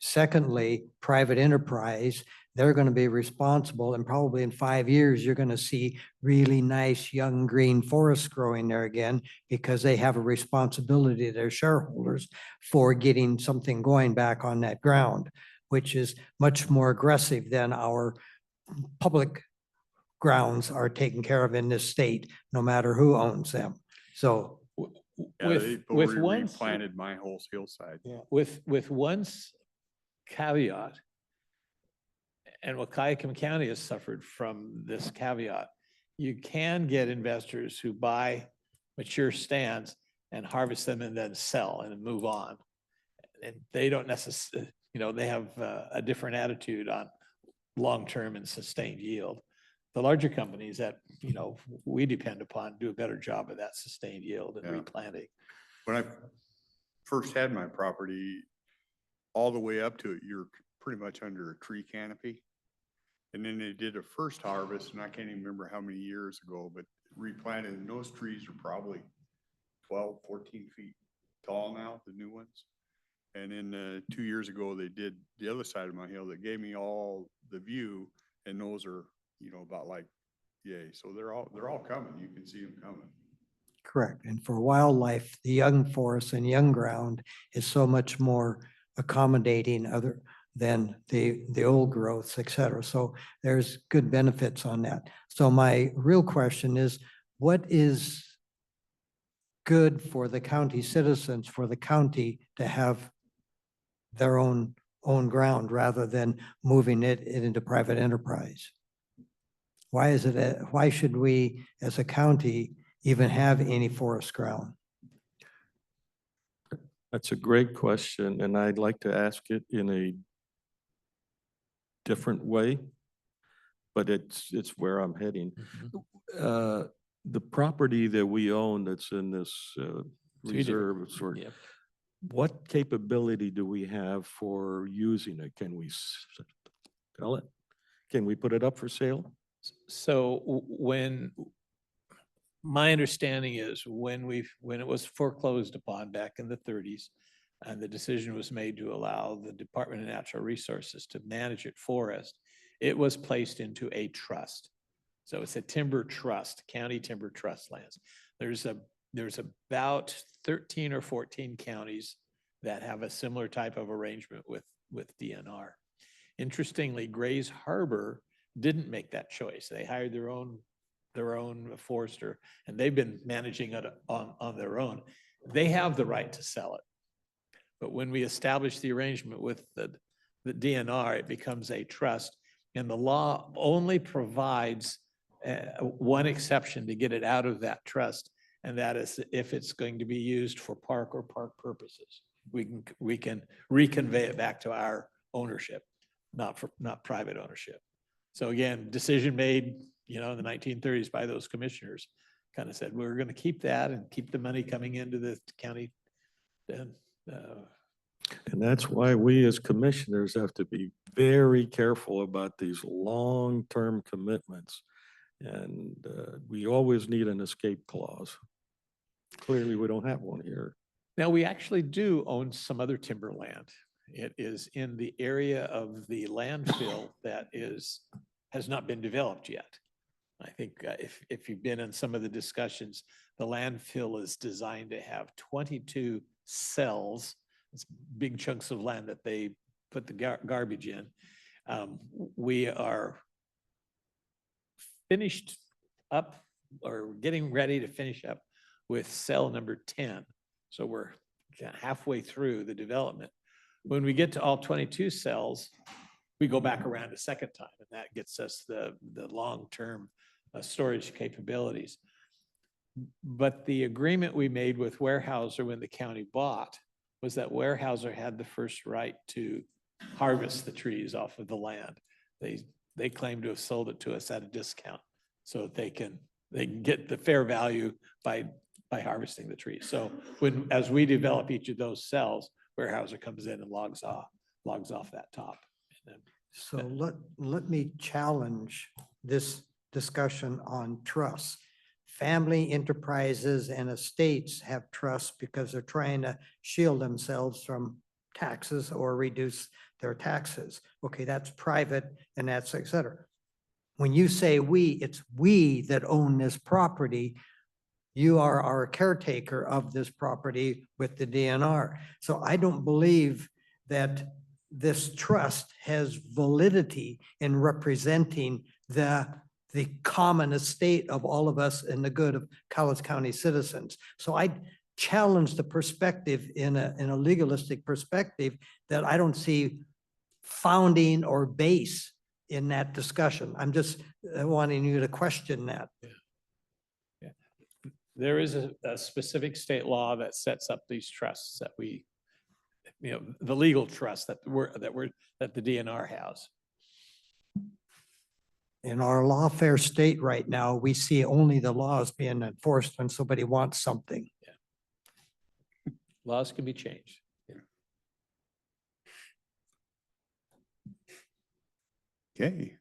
Secondly, private enterprise, they're going to be responsible, and probably in 5 years, you're going to see really nice young green forests growing there again, because they have a responsibility to their shareholders for getting something going back on that ground, which is much more aggressive than our public grounds are taken care of in this state, no matter who owns them. So Yeah, they with one replanted my whole hillside. with one caveat, and Wahkiakum County has suffered from this caveat. You can get investors who buy mature stands and harvest them and then sell and move on. And they don't necessarily, they have a different attitude on long-term and sustained yield. The larger companies that, we depend upon do a better job of that sustained yield and Yeah. replanting. When I first had my property, all the way up to it, you're pretty much under a tree canopy. And then they did a first harvest, and I can't even remember how many years ago, but replanted, and those trees are probably 12, 14 feet tall now, the new ones. And then 2 years ago, they did the other side of my hill that gave me all the view, and those are, about like, yay. So they're all coming. You can see them coming. correct. And for wildlife, the young forest and young ground is so much more accommodating than the old growths, et cetera. So there's good benefits on that. So my real question is, what is good for the county citizens, for the county to have their own ground rather than moving it into private enterprise? Why should we as a county even have any forest ground? That's a great question, and I'd like to ask it in a different way, but it's where I'm heading. The property that we own that's in this reserve sort of, Yeah. what capability do we have for using it? Can we sell it? Can we put it up for sale? So when, my understanding is when it was foreclosed upon back in the 30s, and the decision was made to allow the Department of Natural Resources to manage it for us, it was placed into a trust. So it's a timber trust, county timber trust lands. There's about 13 or 14 counties that have a similar type of arrangement with DNR. Interestingly, Grays Harbor didn't make that choice. They hired their own forester, and they've been managing it on their own. They have the right to sell it. But when we establish the arrangement with the DNR, it becomes a trust, and the law only provides one exception to get it out of that trust, and that is if it's going to be used for park or park purposes. We can reconvey it back to our ownership, not private ownership. So again, decision made, in the 1930s by those commissioners, kind of said, we're going to keep that and keep the money coming into the county And that's why we as commissioners have to be very careful about these long-term commitments. And we always need an escape clause. Clearly, we don't have one here. Now, we actually do own some other timberland. It is in the area of the landfill that has not been developed yet. I think if you've been in some of the discussions, the landfill is designed to have 22 cells. It's big chunks of land that they put the garbage in. We are finished up or getting ready to finish up with cell number 10. So we're halfway through the development. When we get to all 22 cells, we go back around a second time, and that gets us the long-term storage capabilities. But the agreement we made with Weyerhaeuser when the county bought was that Weyerhaeuser had the first right to harvest the trees off of the land. They claim to have sold it to us at a discount so that they can get the fair value by harvesting the trees. So as we develop each of those cells, Weyerhaeuser comes in and logs off that top. And then So let me challenge this discussion on trusts. Family enterprises and estates have trusts because they're trying to shield themselves from taxes or reduce their taxes. Okay, that's private and that's et cetera. When you say we, it's we that own this property. You are our caretaker of this property with the DNR. So I don't believe that this trust has validity in representing the common estate of all of us and the good of Cowlitz County citizens. So I challenge the perspective in a legalistic perspective that I don't see founding or base in that discussion. I'm just wanting you to question that. there is a specific state law that sets up these trusts that the legal trust that the DNR has. In our lawfare state right now, we see only the laws being enforced when somebody wants something. Laws can be changed. Okay.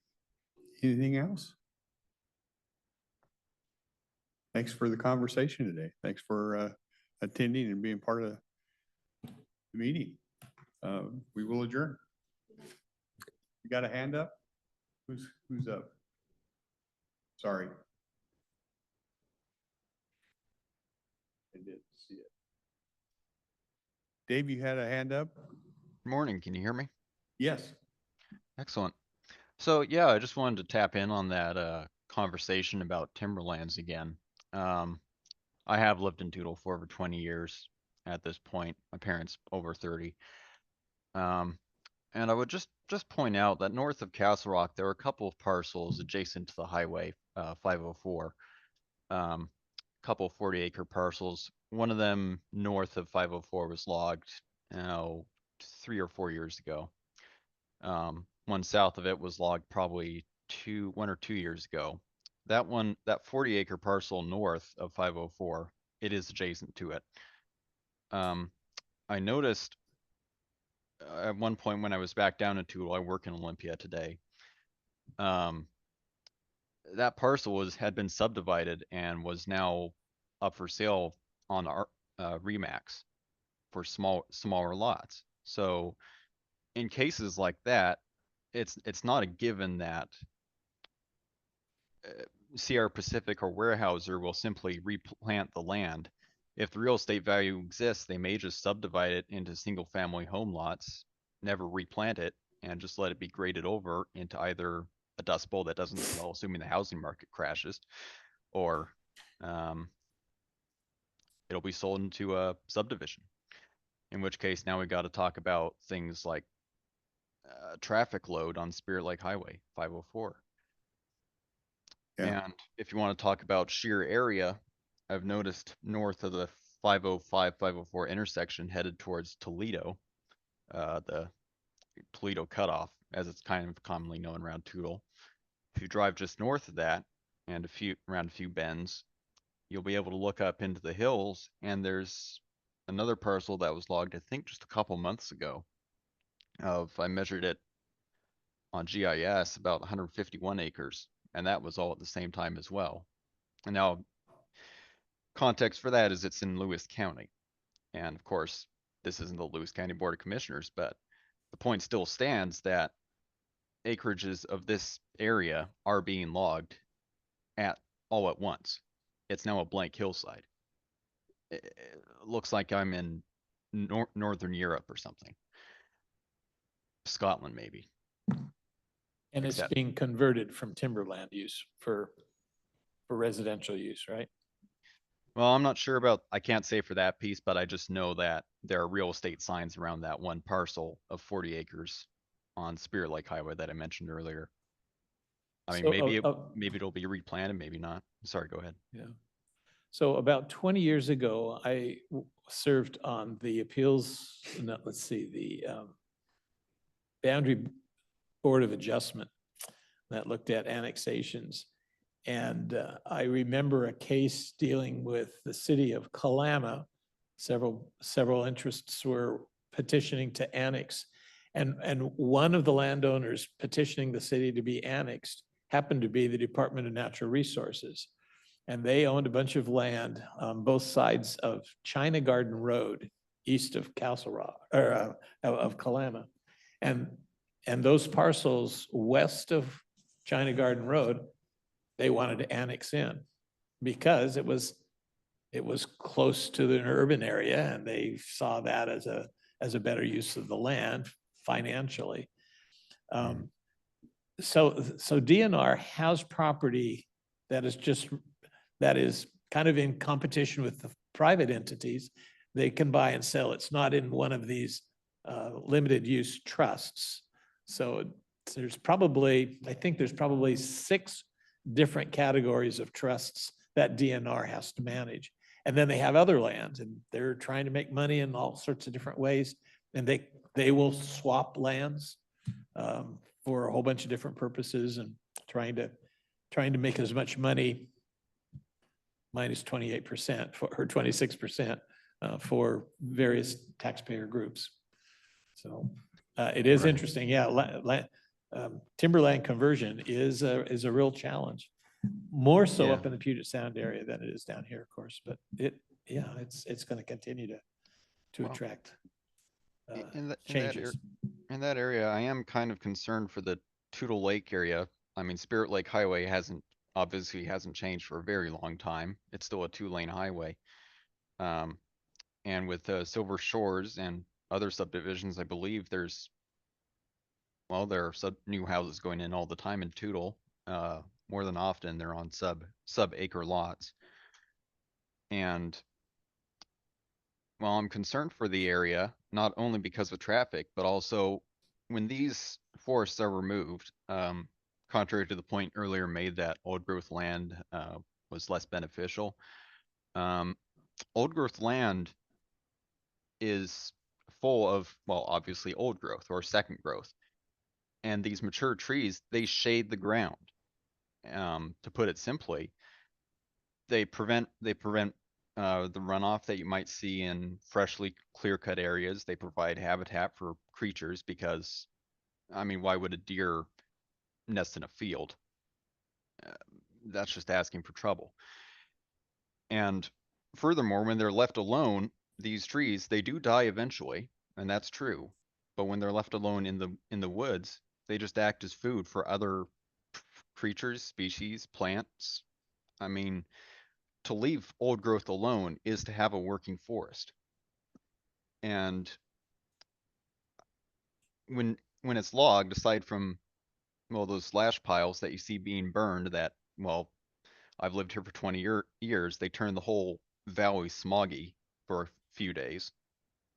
Anything else? Thanks for the conversation today. Thanks for attending and being part of the meeting. We will adjourn. You got a hand up? Who's up? Sorry. I didn't see it. Dave, you had a hand up? Morning, can you hear me? Yes. Excellent. So yeah, I just wanted to tap in on that conversation about timberlands again. I have lived in Toutle for over 20 years at this point. My parents over 30. And I would just point out that north of Castle Rock, there are a couple of parcels adjacent to the highway 504. Couple 40-acre parcels. One of them north of 504 was logged 3 or 4 years ago. One south of it was logged probably 1 or 2 years ago. That 40-acre parcel north of 504, it is adjacent to it. I noticed at one point when I was back down in Toutle, I work in Olympia today. That parcel had been subdivided and was now up for sale on our Remax for smaller lots. So in cases like that, it's not a given that Sierra Pacific or Weyerhaeuser will simply replant the land. If the real estate value exists, they may just subdivide it into single family home lots, never replant it, and just let it be graded over into either a dust bowl that doesn't sell, assuming the housing market crashes, or it'll be sold into a subdivision. In which case, now we got to talk about things like traffic load on Spirit Lake Highway 504. Yeah. And if you want to talk about sheer area, I've noticed north of the 505, 504 intersection headed towards Toledo, the Toledo cutoff, as it's kind of commonly known around Toutle. If you drive just north of that and around a few bends, you'll be able to look up into the hills, and there's another parcel that was logged, I think just a couple months ago. I measured it on GIS, about 151 acres, and that was all at the same time as well. And now, context for that is it's in Lewis County. And of course, this isn't the Lewis County Board of Commissioners, but the point still stands that acreages of this area are being logged all at once. It's now a blank hillside. It looks like I'm in Northern Europe or something. Scotland, maybe. And it's Except- being converted from timberland use for residential use, right? Well, I'm not sure about, I can't say for that piece, but I just know that there are real estate signs around that one parcel of 40 acres on Spirit Lake Highway that I mentioned earlier. I mean, So, maybe it'll be replanted, maybe not. Sorry, go ahead. Yeah. So about 20 years ago, I served on the appeals, no, let's see, the Boundary Board of Adjustment that looked at annexations. And I remember a case dealing with the city of Kalama. Several interests were petitioning to annex. And one of the landowners petitioning the city to be annexed happened to be the Department of Natural Resources. And they owned a bunch of land on both sides of China Garden Road, east of Castle Rock, or of Kalama. And those parcels west of China Garden Road, they wanted to annex in because it was close to the urban area, and they saw that as a better use of the land financially. So DNR has property that is kind of in competition with the private entities. They can buy and sell. It's not in one of these limited use trusts. So I think there's probably 6 different categories of trusts that DNR has to manage. And then they have other lands, and they're trying to make money in all sorts of different ways. And they will swap lands for a whole bunch of different purposes, and trying to make as much money, minus 28% or 26% for various taxpayer groups. So it is interesting. Yeah, timberland conversion is a real challenge. More so Yeah. up in the Puget Sound area than it is down here, of course. But it's going to continue to Well, attract changes. changes. In that area, I am kind of concerned for the Tootle Lake area. I mean, Spirit Lake Highway obviously hasn't changed for a very long time. It's still a 2-lane highway. And with Silver Shores and other subdivisions, I believe there are new houses going in all the time in Tootle. More than often, they're on sub-acre lots. And well, I'm concerned for the area, not only because of traffic, but also when these forests are removed, contrary to the point earlier made that old growth land was less beneficial. Old growth land is full of, well, obviously old growth or second growth. And these mature trees, they shade the ground. To put it simply, they prevent the runoff that you might see in freshly clear-cut areas. They provide habitat for creatures because, I mean, why would a deer nest in a field? That's just asking for trouble. And furthermore, when they're left alone, these trees, they do die eventually, and that's true. But when they're left alone in the woods, they just act as food for other creatures, species, plants. I mean, to leave old growth alone is to have a working forest. And when it's logged, aside from, well, those slash piles that you see being burned that, well, I've lived here for 20 years, they turn the whole valley smoggy for a few days.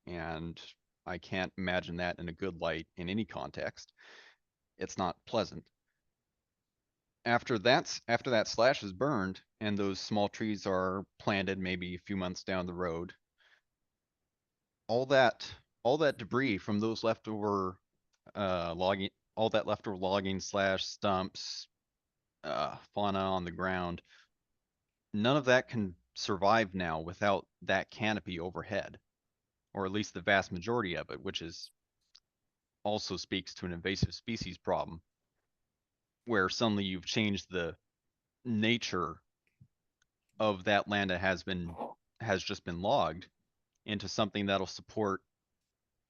And I can't imagine that in a good light in any context. It's not pleasant. After that slash is burned and those small trees are planted maybe a few months down the road, all that debris from those leftover logging slash stumps, fauna on the ground, none of that can survive now without that canopy overhead. or at least the vast majority of it, which is also speaks to an invasive species problem, where suddenly you've changed the nature of that land that has just been logged into something that'll support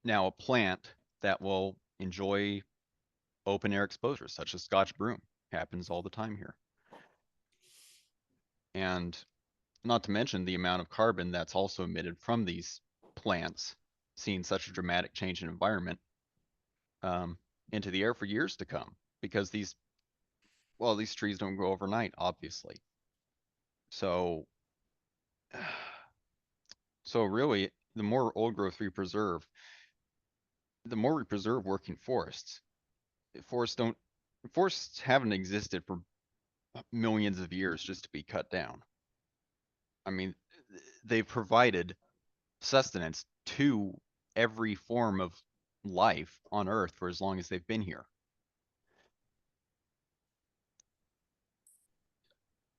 now a plant that will enjoy open air exposure, such as Scotch broom. Happens all the time here. And not to mention the amount of carbon that's also emitted from these plants, seeing such a dramatic change in environment into the air for years to come, because these trees don't grow overnight, obviously. So really, the more old growth we preserve, the more we preserve working forests. Forests haven't existed for millions of years just to be cut down. I mean, they've provided sustenance to every form of life on Earth for as long as they've been here.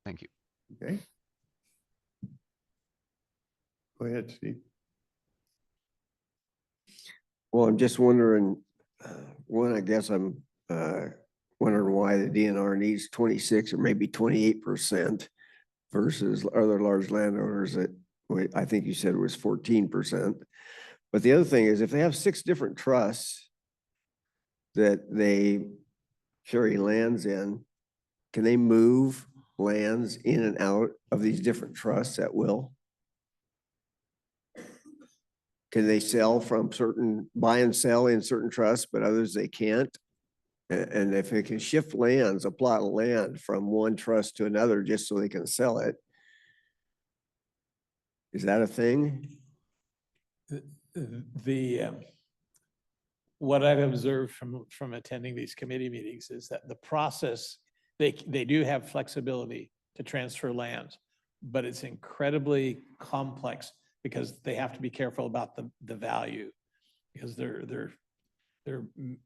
Thank you. Okay. Go ahead, Steve. Well, I'm just wondering, one, I guess I'm wondering why the DNR needs 26 or maybe 28% versus other large landowners that I think you said was 14%. But the other thing is, if they have 6 different trusts that they carry lands in, can they move lands in and out of these different trusts at will? Can they sell from buy and sell in certain trusts, but others they can't? And if they can shift lands, a plot of land from one trust to another just so they can sell it, is that a thing? What I've observed from attending these committee meetings is that the process, they do have flexibility to transfer lands, but it's incredibly complex because they have to be careful about the value, because their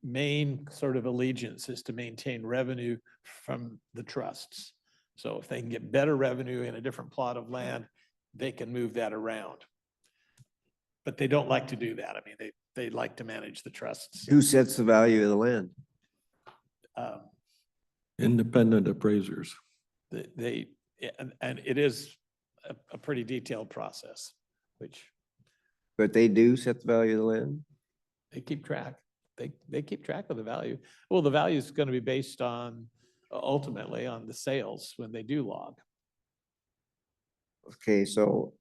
main sort of allegiance is to maintain revenue from the trusts. So if they can get better revenue in a different plot of land, they can move that around. But they don't like to do that. I mean, they like to manage the trusts. Who sets the value of the land? Independent appraisers. And it is a pretty detailed process, which But they do set the value of the land? they keep track. They keep track of the value. Well, the value is going to be based on, ultimately, on the sales when they do log. Okay, so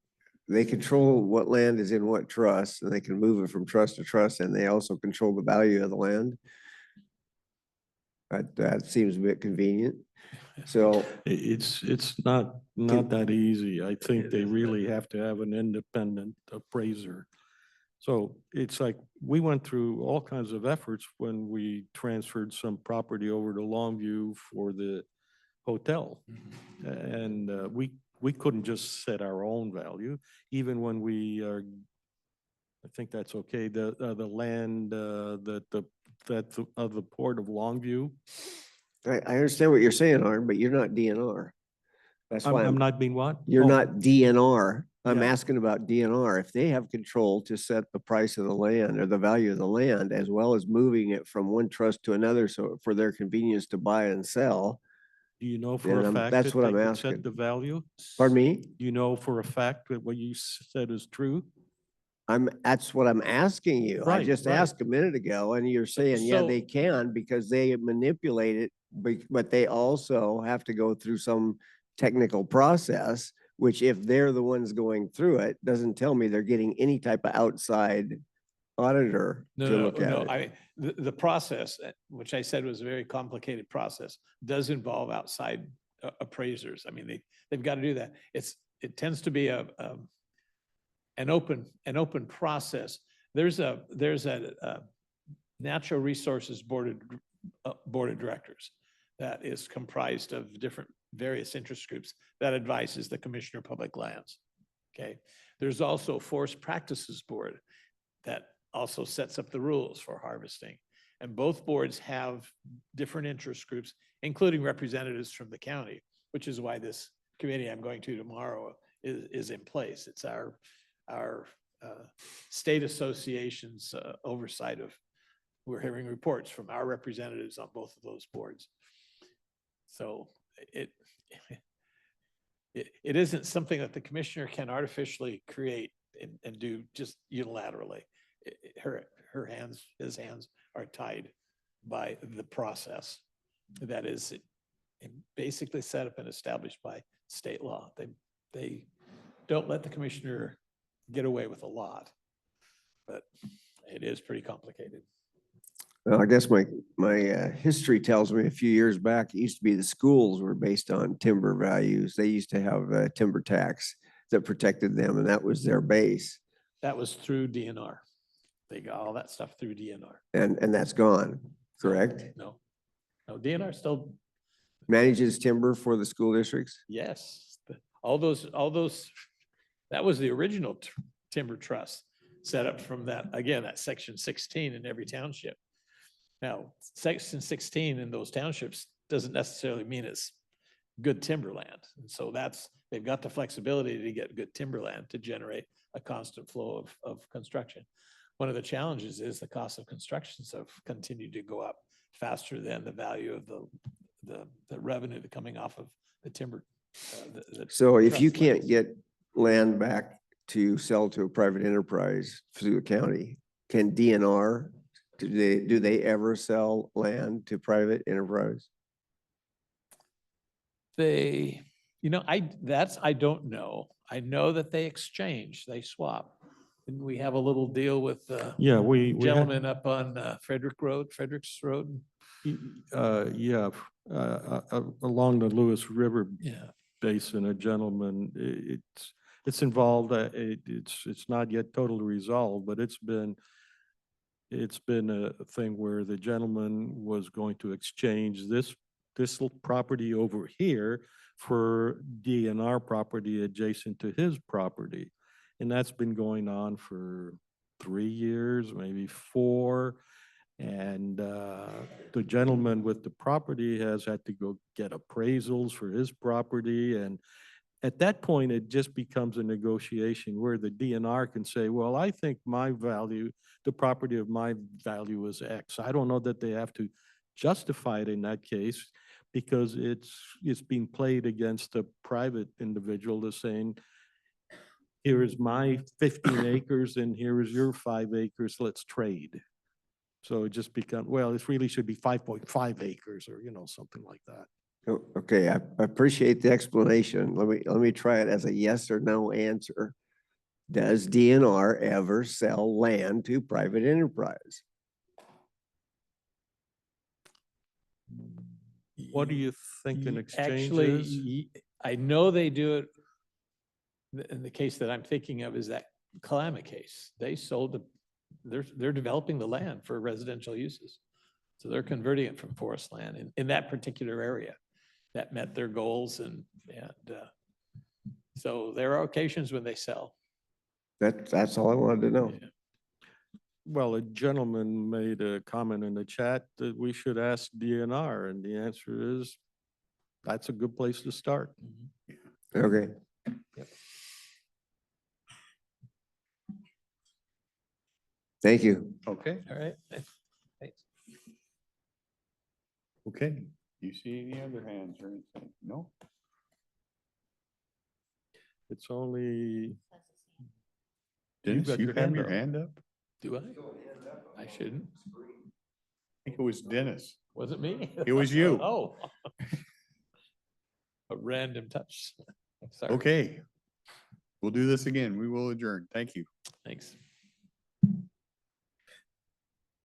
they control what land is in what trust, and they can move it from trust to trust, and they also control the value of the land. That seems a bit convenient. So It's not that easy. I think they really have to have an independent appraiser. So it's like, we went through all kinds of efforts when we transferred some property over to Longview for the hotel. And we couldn't just set our own value, even when we are, I think that's okay, the land of the Port of Longview. I understand what you're saying, Arn, but you're not DNR. That's why I'm not being what? You're Oh, not DNR. I'm Yeah. asking about DNR. If they have control to set the price of the land or the value of the land, as well as moving it from one trust to another, so for their convenience to buy and sell. Do you know for Then a fact that's that what they I'm could asking. set the value? Pardon me? You know for a fact that what you said is true? That's what I'm asking you. I Right, just right. asked a minute ago and you're saying, yeah, they So- can because they manipulate it, but they also have to go through some technical process, which if they're the ones going through it, doesn't tell me they're getting any type of outside auditor to look at it. The process, which I said was a very complicated process, does involve outside appraisers. I mean, they've got to do that. It tends to be an open process. There's a natural resources board of directors that is comprised of various interest groups that advises the Commissioner of Public Lands. Okay. There's also a Forest Practices Board that also sets up the rules for harvesting. And both boards have different interest groups, including representatives from the county, which is why this committee I'm going to tomorrow is in place. It's our state association's oversight of, we're hearing reports from our representatives on both of those boards. So it isn't something that the commissioner can artificially create and do just unilaterally. His hands are tied by the process that is basically set up and established by state law. They don't let the commissioner get away with a lot, but it is pretty complicated. Well, I guess my history tells me a few years back, it used to be the schools were based on timber values. They used to have a timber tax that protected them, and that was their base. That was through DNR. They got all that stuff through DNR. And that's gone, correct? No, DNR still, Manages timber for the school districts? yes, all those, that was the original timber trust set up from that, again, that section 16 in every township. Now, section 16 in those townships doesn't necessarily mean it's good timberland. And so they've got the flexibility to get good timberland to generate a constant flow of construction. One of the challenges is the cost of constructions have continued to go up faster than the value of the revenue coming off of the timber. So if you trust can't lands. get land back to sell to a private enterprise through the county, can DNR, do they ever sell land to private enterprise? I don't know. I know that they exchange, they swap. And we have a little deal with the Yeah, we had- gentleman up on Frederick's Road. Along the Lewis River Yeah. Basin, a gentleman, it's involved, it's not yet totally resolved, but it's been a thing where the gentleman was going to exchange this property over here for DNR property adjacent to his property. And that's been going on for 3 years, maybe 4. And the gentleman with the property has had to go get appraisals for his property. And at that point, it just becomes a negotiation where the DNR can say, well, I think my value, the property of my value is X. I don't know that they have to justify it in that case because it's being played against a private individual that's saying, here is my 15 acres and here is your 5 acres, let's trade. So it just becomes, well, it really should be 5.5 acres or, something like that. Okay, I appreciate the explanation. Let me try it as a yes or no answer. Does DNR ever sell land to private enterprise? What do you think an exchange Actually, is? I know they do it. In the case that I'm thinking of is that Kalama case. They sold they're developing the land for residential uses. So they're converting it from forest land in that particular area that met their goals and so there are occasions when they sell. That's all I wanted to know. Yeah. Well, a gentleman made a comment in the chat that we should ask DNR, and the answer is, that's a good place to start. Okay. Thank you. Okay, All right. Thanks. okay. You see any other hands or anything? No? It's only, Dennis, got you your have hand your up. hand up? Do I? I shouldn't. I think it was Dennis. Was it me? It was you. Oh. A random touch. Sorry. Okay. We'll do this again. We will adjourn. Thank you. Thanks.